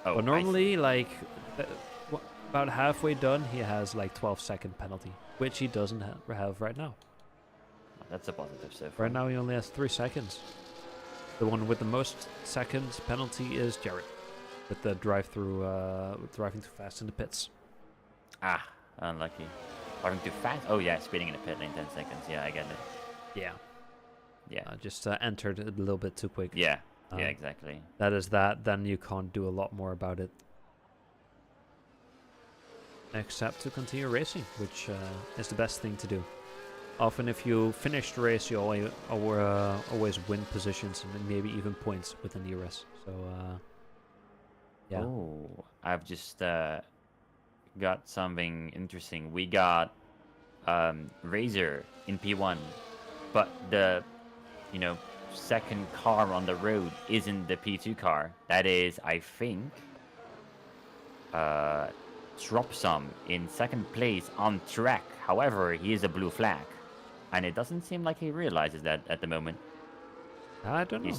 Oh, but normally, like, about halfway done, he has like 12-second penalty, which he doesn't have right now. That's a positive so far. Right now he only has 3 seconds. The one with the most seconds penalty is Jared, with the driving too fast in the pits. Ah, unlucky. Driving too fast? Oh yeah, speeding in the pit lane 10 seconds. Yeah, I get it. Yeah. Just entered a little bit too quick. Yeah, exactly. That is that. Then you can't do a lot more about it. Except to continue racing, which is the best thing to do. Often if you finish the race, you always win positions and maybe even points within the race. So, yeah. Oh, I've just got something interesting. We got Razor in P1, but the, second car on the road isn't the P2 car. That is, I think, Dropsum in second place on track. However, he is a blue flag. And it doesn't seem like he realizes that at the moment. I don't know.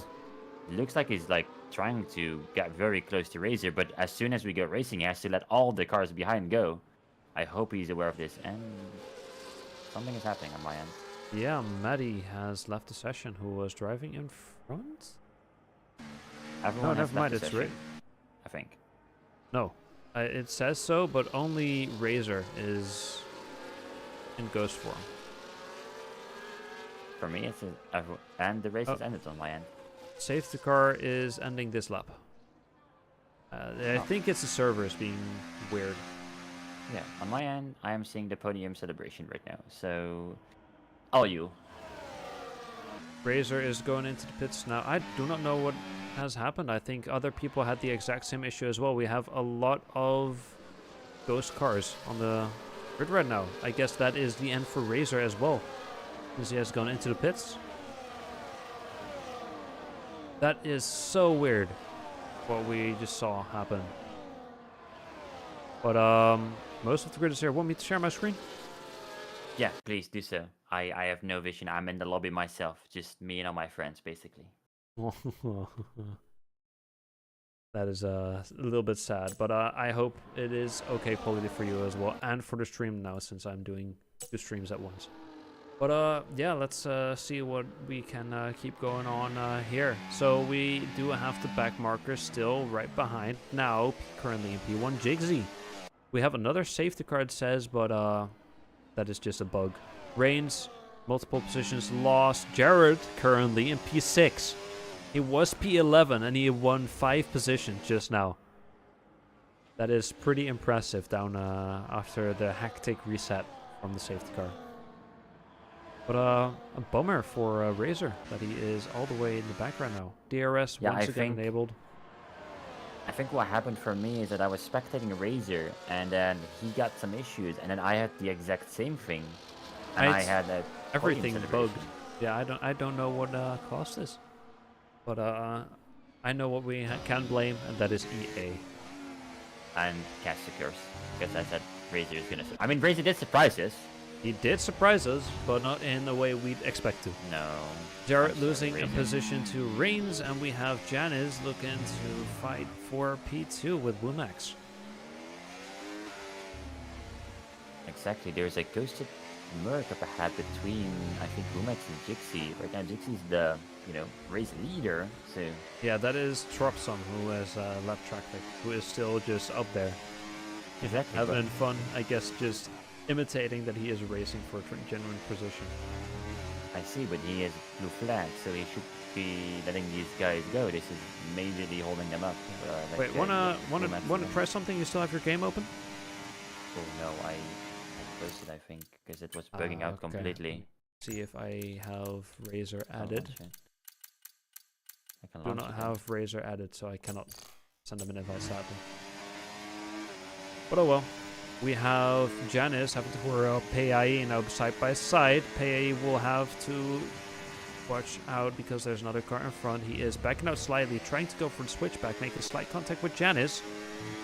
Looks like he's trying to get very close to Razor, but as soon as we go racing, he has to let all the cars behind go. I hope he's aware of this, and something is happening on my end. Yeah, Maddie has left the session. Who was driving in front? Everyone No, has never mind. left the It's session, I think. No, it says so, but only Razor is in ghost form. For me, it's and the race has ended on my end. Safety car is ending this lap. I think it's the servers being weird. Yeah, on my end, I am seeing the podium celebration right now. So, all you. Razor is going into the pits now. I do not know what has happened. I think other people had the exact same issue as well. We have a lot of ghost cars on the grid right now. I guess that is the end for Razor as well, since he has gone into the pits. That is so weird, what we just saw happen. But most of the grid is here. Want me to share my screen? Yeah, please do so. I have no vision. I'm in the lobby myself. Just me and all my friends, basically. That is a little bit sad, but I hope it is okay quality for you as well, and for the stream now, since I'm doing 2 streams at once. But yeah, let's see what we can keep going on here. So we do have the back marker still right behind. Now, currently in P1, Jigsy. We have another safety car, it says, but that is just a bug. Reigns, multiple positions lost. Jared currently in P6. He was P11 and he won 5 positions just now. That is pretty impressive down after the hectic reset from the safety car. But a bummer for Razor that he is all the way in the background now. DRS once again enabled. I think what happened for me is that I was spectating Razor, and then he got some issues, and then I had the exact same thing, and I had everything bugged. Yeah, I don't know what caused this, but I know what we can blame, and that is EA and Cash Secures, because I said Razor is gonna. I mean, Razor did surprise us. He did surprise us, but not in the way we'd expect to. No. Jarrett losing a position to Reigns, and we have Janice looking to fight for P2 with Wumax. Exactly. There's a ghosted merc up ahead between, I think, Wumax and Jixie. Right now, Jixie's the, race leader, so... Yeah, that is Tropson, who has left traffic, who is still just up there. Exactly. Having fun, I guess, just imitating that he is racing for a genuine position. I see, but he has blue flag, so he should be letting these guys go. This is majorly holding them up. Wait, wanna try something? You still have your game open? Oh no, I closed it, I think, because it was bugging out completely. See if I have Razor added. I do not have Razor added, so I cannot send them an invite, sadly. But oh well. We have Janice having to work PAE now side by side. PAE will have to watch out because there's another car in front. He is backing out slightly, trying to go for the switchback, making slight contact with Janice.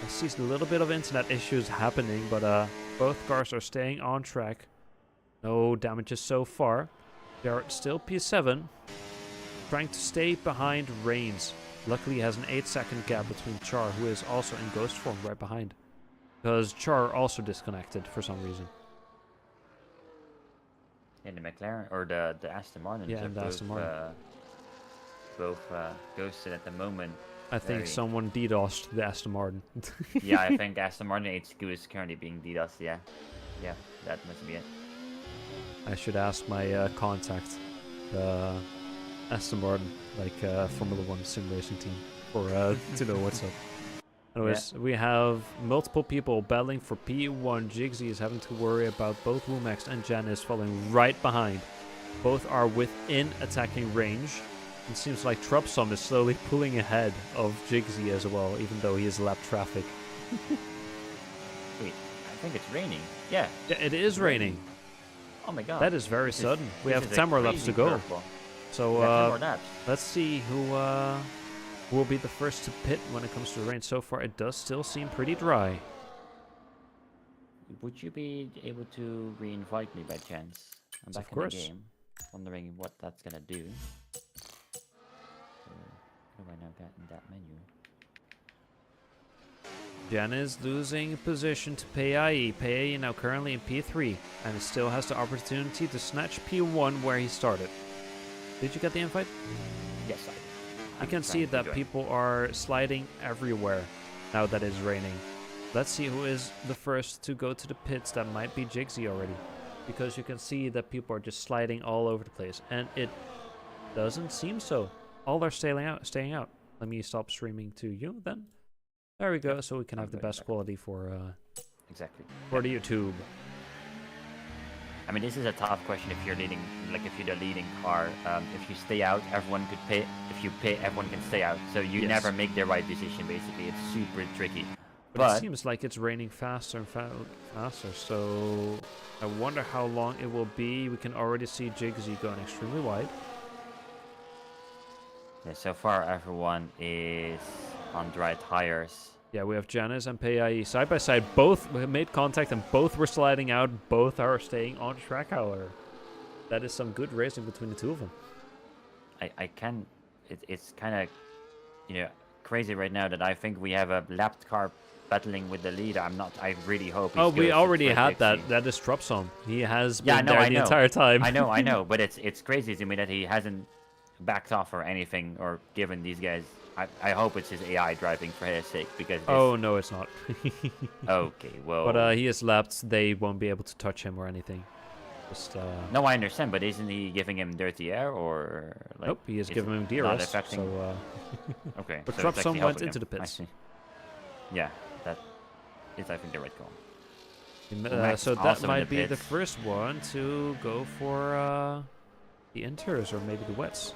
I see a little bit of internet issues happening, but both cars are staying on track. No damages so far. They're still P7, trying to stay behind Reigns. Luckily, he has an 8-second gap between Char, who is also in ghost form right behind. Because Char also disconnected for some reason. In the McLaren or the Aston Martin. Yeah, and the Aston Martin. Both ghosted at the moment. I think someone DDoSed the Aston Martin. Yeah, I think Aston Martin HQ is currently being DDoSed. Yeah, that must be it. I should ask my contact, Aston Martin, Formula 1 sim racing team, to know what's up. Anyways, we have multiple people battling for P1. Jigsy is having to worry about both Wumax and Janice falling right behind. Both are within attacking range. It seems like Tropson is slowly pulling ahead of Jigsy as well, even though he has lapped traffic. Wait, I think it's raining. Yeah. Yeah, it is raining. Oh my god. That is very sudden. We have 10 more laps to go. Purple. So, 10 more laps. Let's see who will be the first to pit when it comes to the rain. So far, it does still seem pretty dry. Would you be able to re-invite me by chance? I'm back in the game. Wondering what that's gonna do. What do I now get in that menu? Jen is losing position to PAE. PAE now currently in P3 and still has the opportunity to snatch P1 where he started. Did you get the invite? Yes, I did. You can see that people are sliding everywhere now that it's raining. Let's see who is the first to go to the pits. That might be Jigsy already, because you can see that people are just sliding all over the place, and it doesn't seem so. All are staying out. Let me stop streaming to you then. There we go, so we can have the best quality for for the YouTube. I mean, this is a tough question if you're leading, like if you're the leading car. If you stay out, everyone could pit. If you pit, everyone can stay out. So you never make the right decision, basically. It's super tricky. But it seems like it's raining faster and faster, so I wonder how long it will be. We can already see Jigsy going extremely wide. Yeah, so far everyone is on dry tires. Yeah, we have Janice and PAE side by side. Both made contact and both were sliding out. Both are staying on track, however. That is some good racing between the two of them. It's kind of, crazy right now that I think we have a lapped car battling with the leader. I really hope he's we good already had Dixie. that. That is Tropson. He has been there the entire time. I know. But it's crazy to me that he hasn't backed off or anything or given these guys. I hope it's his AI driving for his sake, because oh no, it's not. Okay, well, but he is lapped. They won't be able to touch him or anything. Just no, I understand, but isn't he giving him dirty air, or like? Nope, he is giving him DRS. Affecting... So okay, but so Tropson went into the pits. Yeah, that is, I think, the right call. So that might be the first one to go for the inters or maybe the wets,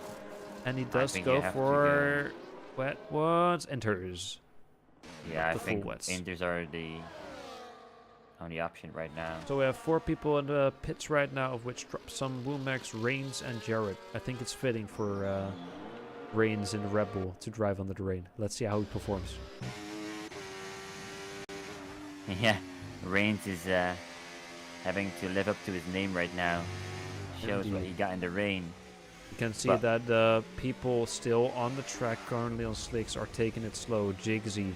and he does go for wet ones, inters. Yeah, I think inters are the only option right now. So we have 4 people in the pits right now, of which Tropson, Womax, Reigns, and Jared. I think it's fitting for Reigns in the Red Bull to drive under the rain. Let's see how he performs. Yeah, Reigns is having to live up to his name right now. Shows what he got in the rain. You can see that the people still on the track currently on slicks are taking it slow. Jigsy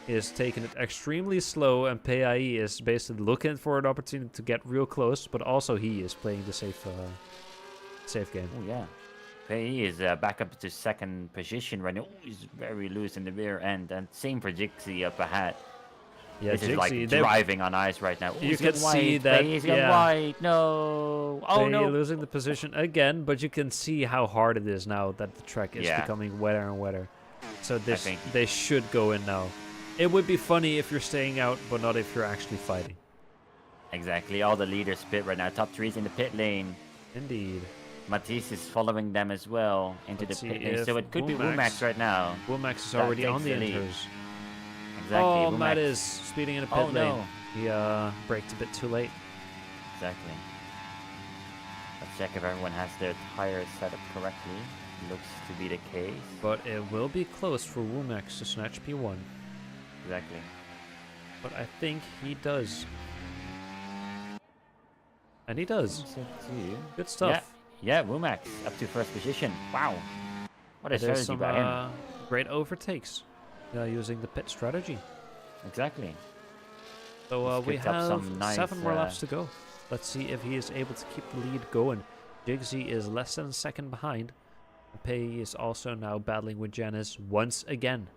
is taking it extremely slow, and PAE is basically looking for an opportunity to get real close, but also he is playing the safe game. Oh yeah, PAE is back up to second position right now. Oh, he's very loose in the rear end, and same for Jigsy up ahead. Yeah, this Jigsy, is like driving on ice right now. You can see that. He's wide. No. Oh no. Losing the position again, but you can see how hard it is now that the track is becoming wetter and wetter. So they should go in now. It would be funny if you're staying out, but not if you're actually fighting. Exactly. All the leaders pit right now. Top 3's in the pit lane. Indeed. Matisse is following them as well into the pit lane. So it could be Womax right now. Womax is already on the inters. Exactly. Oh, Matt is speeding in a pit lane. He braked a bit too late. Exactly. Let's check if everyone has their tires set up correctly. Looks to be the case. But it will be close for Womax to snatch P1. Exactly. But I think he does. And he does. Good stuff. Yeah, Womax up to first position. Wow. What a strategy by him. Great overtakes. Using the pit strategy. Exactly. So we have 7 more laps to go. Let's see if he is able to keep the lead going. Jigsy is less than a second behind. PAE is also now battling with Janice once again.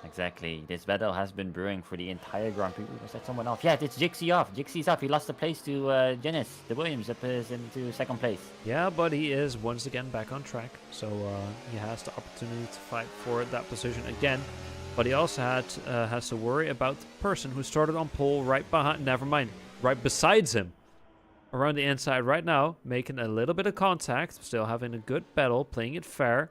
Exactly. This battle has been brewing for the entire Grand Prix. Was that someone off? Yeah, it's Jigsy off. Jigsy's off. He lost the place to Janice. The Williams up is into second place. Yeah, but he is once again back on track. So he has the opportunity to fight for that position again. But he also has to worry about the person who started on pole right behind. Never mind. Right besides him. Around the inside right now. Making a little bit of contact. Still having a good battle. Playing it fair.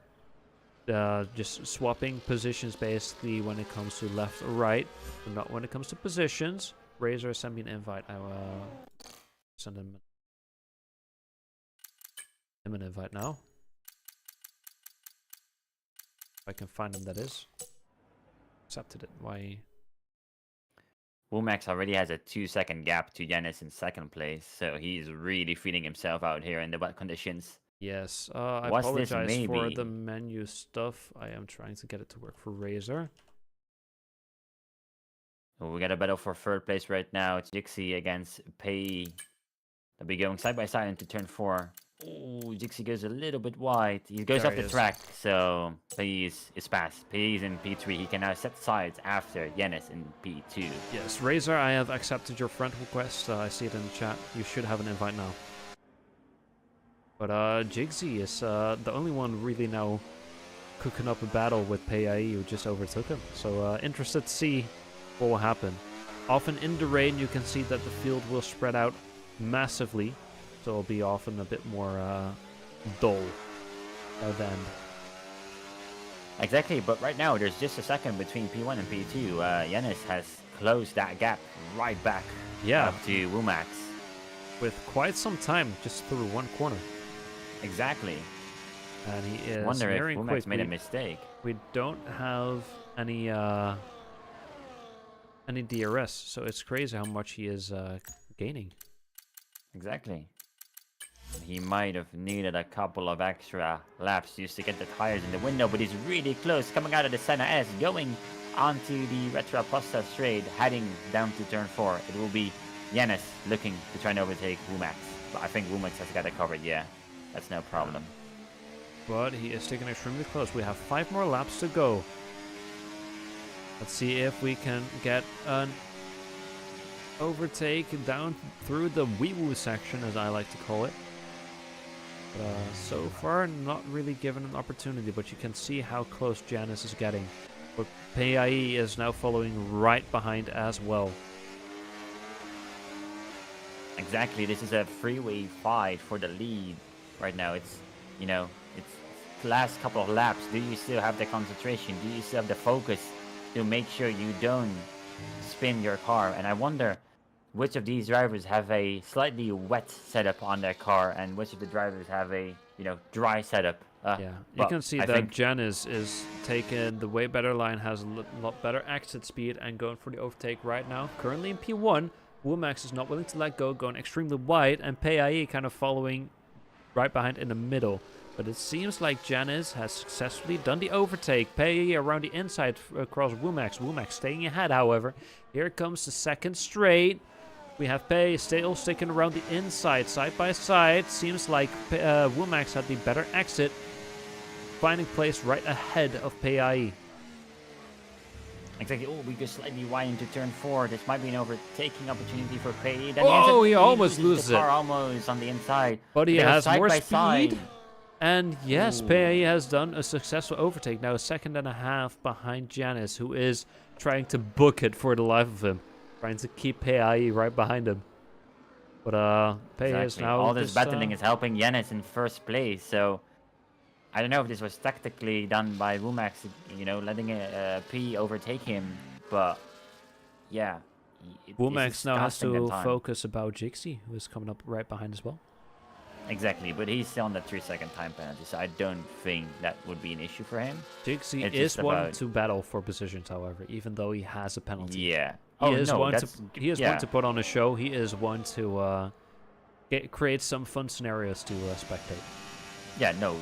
Just swapping positions basically when it comes to left or right, but not when it comes to positions. Razor, send me an invite. I will send him an invite now. If I can find him, that is. Accepted it. Why? Womax already has a 2-second gap to Yanis in second place, so he's really feeling himself out here in the wet conditions. Yes, I apologize for the menu stuff. I am trying to get it to work for Razor. So we got a battle for third place right now. It's Jixie against Pei. They'll be going side by side into turn 4. Oh, Jixie goes a little bit wide. He goes There off he the is. track, so Pei is passed. Pei is in P3. He can now set sides after Yenis in P2. Yes, Razor, I have accepted your friend request. I see it in the chat. You should have an invite now. But Jigsy is the only one really now cooking up a battle with Pei, who just overtook him. So interested to see what will happen. Often in the rain, you can see that the field will spread out massively. So it'll be often a bit more dull by the end. Exactly, but right now there's just a second between P1 and P2. Yenis has closed that gap right back up to Wumax. With quite some time just through one corner. Exactly. And he is wonder if nearing Wumax quick. made a mistake. We don't have any DRS, so it's crazy how much he is gaining. Exactly. He might have needed a couple of extra laps just to get the tires in the window, but he's really close, coming out of the Senna S, going onto the Retro Pasta straight, heading down to turn 4. It will be Yenis looking to try and overtake Wumax. But I think Wumax has got it covered, yeah. That's no problem. But he is sticking extremely close. We have 5 more laps to go. Let's see if we can get an overtake down through the wee-woo section, as I like to call it. So far, not really given an opportunity, but you can see how close Janice is getting. But Pei is now following right behind as well. Exactly, this is a freeway fight for the lead right now. It's, it's the last couple of laps. Do you still have the concentration? Do you still have the focus to make sure you don't spin your car? And I wonder which of these drivers have a slightly wet setup on their car and which of the drivers have a, dry setup. Yeah, you can see that Jen is taking the way better line, has a lot better exit speed and going for the overtake right now. Currently in P1, Wumax is not willing to let go, going extremely wide, and Pei kind of following right behind in the middle. But it seems like Janice has successfully done the overtake. Pei around the inside across Wumax. Wumax staying ahead, however. Here comes the second straight. We have Pei still sticking around the inside, side by side. Seems like Wumax had the better exit, finding place right ahead of Pei. Exactly. Oh, we go slightly wide into turn 4. This might be an overtaking opportunity for Pei. Oh, he almost loses the car it. almost on the inside. But he has more speed. Side. And yes, Pei has done a successful overtake. Now a second and a half behind Janice, who is trying to book it for the life of him. Trying to keep Pei right behind him. But Pei is now... All this battling is helping Yenis in first place, so... I don't know if this was tactically done by Wumax, letting P overtake him, but... Yeah. Wumax now has to focus about Jixie, who is coming up right behind as well. Exactly, but he's still on the 3-second time penalty, so I don't think that would be an issue for him. Jixie is one to battle for positions, however, even though he has a penalty. Yeah. He is one to put on a show. He is one to create some fun scenarios to spectate. Yeah, no,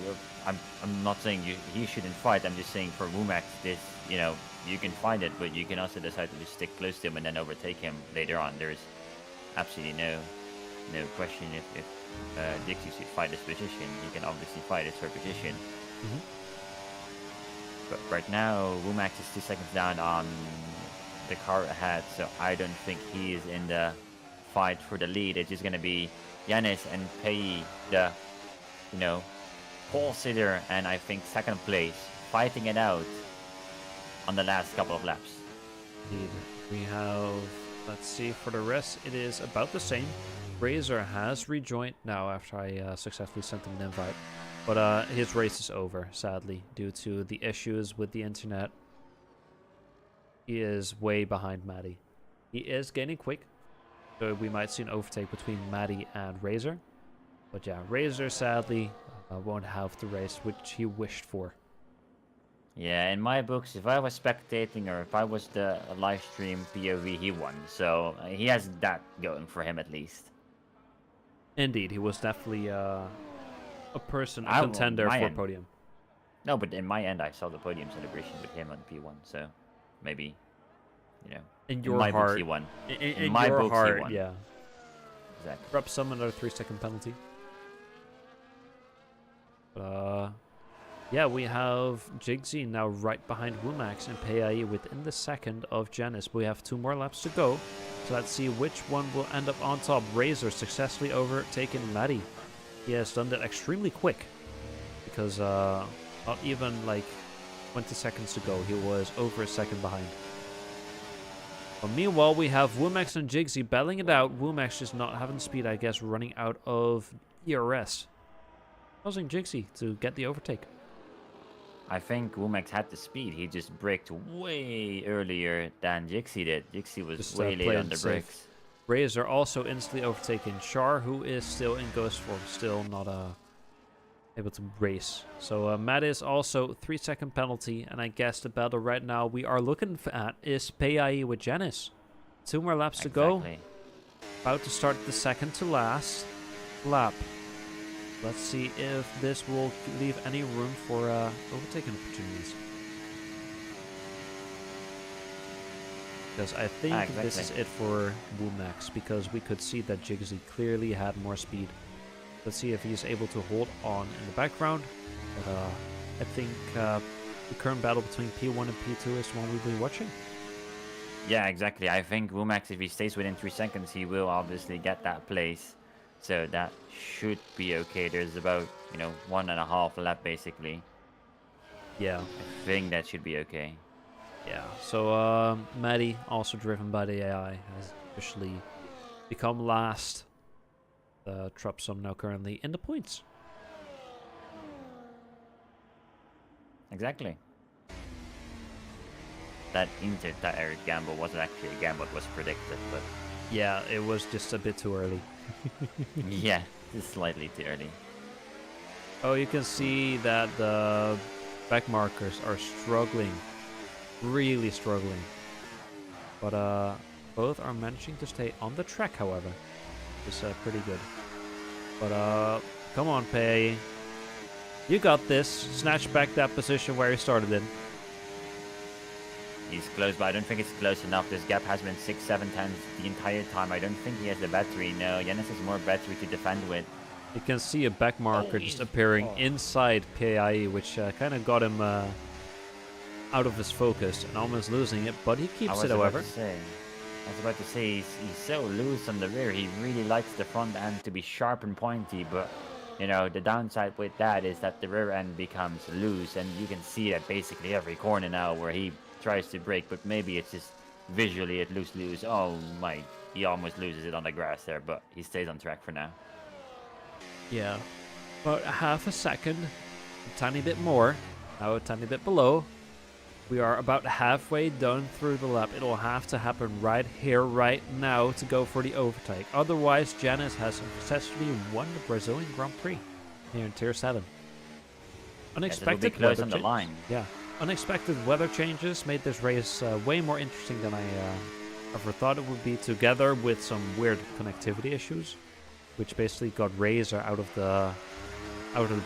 I'm not saying he shouldn't fight. I'm just saying for Wumax, this, you can fight it, but you can also decide to just stick close to him and then overtake him later on. There's absolutely no question if Dixie should fight this position. He can obviously fight his third position. But right now, Wumax is 2 seconds down on the car ahead, so I don't think he is in the fight for the lead. It's just going to be Yanis and Pei, the, pole sitter, and I think second place, fighting it out on the last couple of laps. Indeed. We have, let's see, for the rest, it is about the same. Razor has rejoined now after I successfully sent him an invite. But his race is over, sadly, due to the issues with the internet. He is way behind Maddie. He is gaining quick, so we might see an overtake between Maddie and Razor. But yeah, Razor sadly won't have the race which he wished for. Yeah, in my books, if I was spectating or if I was the live stream POV, he won. So he has that going for him at least. Indeed, he was definitely a contender for podium. No, but in my end, I saw the podium celebration with him on P1, so maybe, In In your my heart. books, he won. In my your books, he heart, won. yeah. Exactly. Perhaps some another 3-second penalty. Yeah, we have Jigsy now right behind Wumax and PAE within the second of Janice. We have 2 more laps to go. So let's see which one will end up on top. Razor successfully overtaken Maddie. He has done that extremely quick. Because not even like 20 seconds to go, he was over a second behind. But meanwhile, we have Wumax and Jigsy battling it out. Wumax just not having speed, I guess, running out of ERS. Causing Jigsy to get the overtake. I think Wumax had the speed. He just braked way earlier than Jixie did. Jixie was Just, way late playing on the safe. brakes. Razor also instantly overtaking Char, who is still in ghost form, still not able to race. So Matt is also 3-second penalty, and I guess the battle right now we are looking at is PAE with Janice. 2 more laps to go. About to start the second to last lap. Let's see if this will leave any room for overtaking opportunities. Because I think this is it for Wumax, because we could see that Jigsy clearly had more speed. Let's see if he's able to hold on in the background. But I think the current battle between P1 and P2 is one we'll be watching. Yeah, exactly. I think Wumax, if he stays within 3 seconds, he will obviously get that place. So that should be okay. There's about, 1.5 lap basically. Yeah. I think that should be okay. Yeah. So Maddie, also driven by the AI, has officially become last. Trupsum now currently in the points. Exactly. That inter-tire gamble wasn't actually a gamble, it was predicted, but... Yeah, it was just a bit too early. Yeah, just slightly too early. Oh, you can see that the back markers are struggling. Really struggling. But both are managing to stay on the track, however. It's pretty good. But come on, Pei. You got this. Snatch back that position where you started in. He's close, but I don't think it's close enough. This gap has been 6-7 times the entire time. I don't think he has the battery. No, Janus has more battery to defend with. You can see a back marker just appearing inside PAE, which kind of got him out of his focus and almost losing it, but he keeps it, however. I was about to say, he's so loose on the rear. He really likes the front end to be sharp and pointy, but, the downside with that is that the rear end becomes loose, and you can see that basically every corner now where he tries to brake, but maybe it's just visually it lose. Oh my, he almost loses it on the grass there, but he stays on track for now. Yeah, about half a second, a tiny bit more, now a tiny bit below. We are about halfway done through the lap. It'll have to happen right here, right now, to go for the overtake. Otherwise, Janice has successfully won the Brazilian Grand Prix here in Tier 7. Unexpected close weather on the line. Yeah, unexpected weather changes made this race way more interesting than I ever thought it would be, together with some weird connectivity issues, which basically got Razor out of the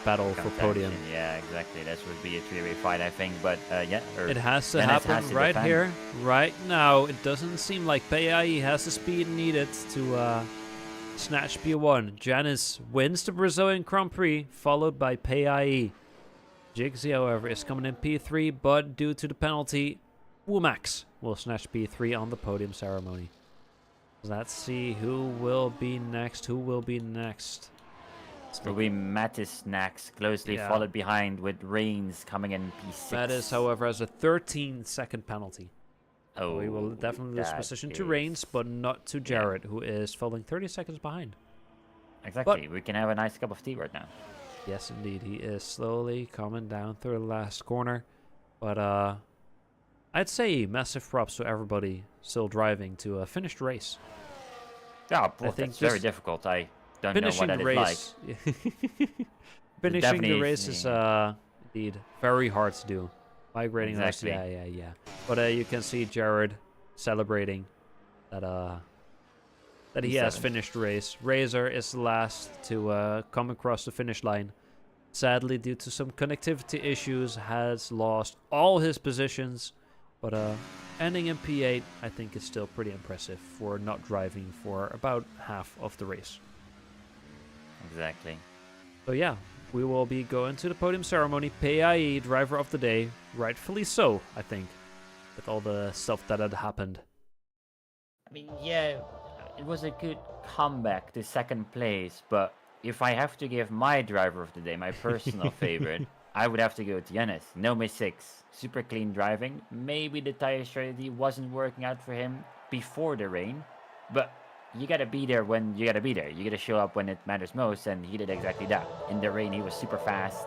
battle for podium. Yeah, exactly. That would be a 3-way fight, I think. But yeah, it has to happen right here, right now. It doesn't seem like PAE has the speed needed to snatch P1. Janice wins the Brazilian Grand Prix, followed by PAE. Jigsy, however, is coming in P3, but due to the penalty, Wumax will snatch P3 on the podium ceremony. Let's see who will be next. Will be Mattis next, closely followed behind with Reigns coming in P6. Mattis, however, has a 13-second penalty. Oh, so he will definitely lose position to Reigns, but not to Jared, who is falling 30 seconds behind. Exactly. But we can have a nice cup of tea right now. Yes, indeed. He is slowly coming down through the last corner. But I'd say massive props to everybody still driving to a finished race. Yeah, I think it's very difficult. I don't know what that is like. Finishing the race is indeed very hard to do. Migrating exactly. Yeah. But you can see Jared celebrating that he has finished the race. Razor is the last to come across the finish line. Sadly, due to some connectivity issues, has lost all his positions. But ending in P8, I think, is still pretty impressive for not driving for about half of the race. Exactly. So yeah, we will be going to the podium ceremony. PAE driver of the day, rightfully so, I think, with all the stuff that had happened. I mean, yeah, it was a good comeback to second place, but if I have to give my driver of the day, my personal favorite, I would have to go to Yanis. No mistakes, super clean driving. Maybe the tire strategy wasn't working out for him before the rain, but you gotta be there when you gotta be there. You gotta show up when it matters most, and he did exactly that. In the rain, he was super fast.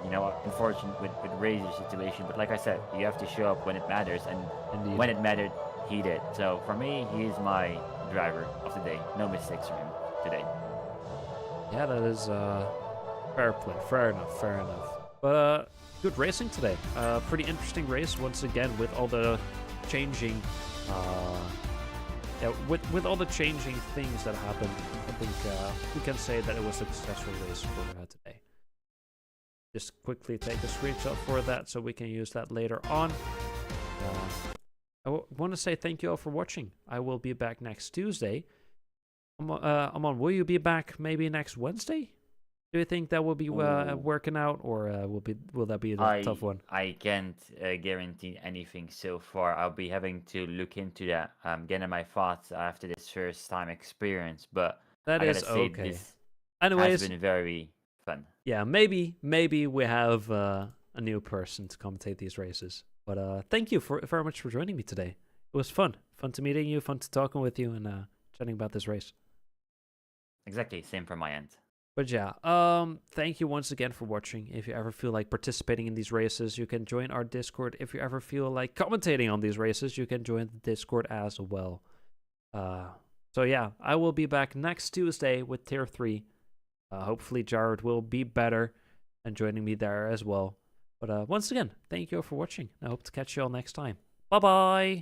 You know, unfortunate with Razor's situation, but like I said, you have to show up when it matters, and Indeed. when it mattered, he did. So for me, he is my driver of the day. No mistakes from him today. Yeah, that is fair play. Fair enough. Fair enough. But good racing today. Pretty interesting race once again with all the changing. Yeah, with all the changing things that happened, I think we can say that it was a successful race for today. Just quickly take a screenshot for that so we can use that later on. I want to say thank you all for watching. I will be back next Tuesday. Amon, will you be back maybe next Wednesday? Do you think that will be working out, or will that be a tough one? I can't guarantee anything so far. I'll be having to look into that, getting my thoughts after this first time experience. But that I is gotta say, okay. this Anyways, has been very fun. Yeah, maybe we have a new person to commentate these races. But thank you very much for joining me today. It was fun to meeting you, fun to talking with you, and chatting about this race. Exactly, same from my end. But yeah, thank you once again for watching. If you ever feel like participating in these races, you can join our Discord. If you ever feel like commentating on these races, you can join the Discord as well. So yeah, I will be back next Tuesday with Tier 3. Hopefully Jared will be better and joining me there as well. But once again, thank you all for watching. I hope to catch you all next time. Bye-bye!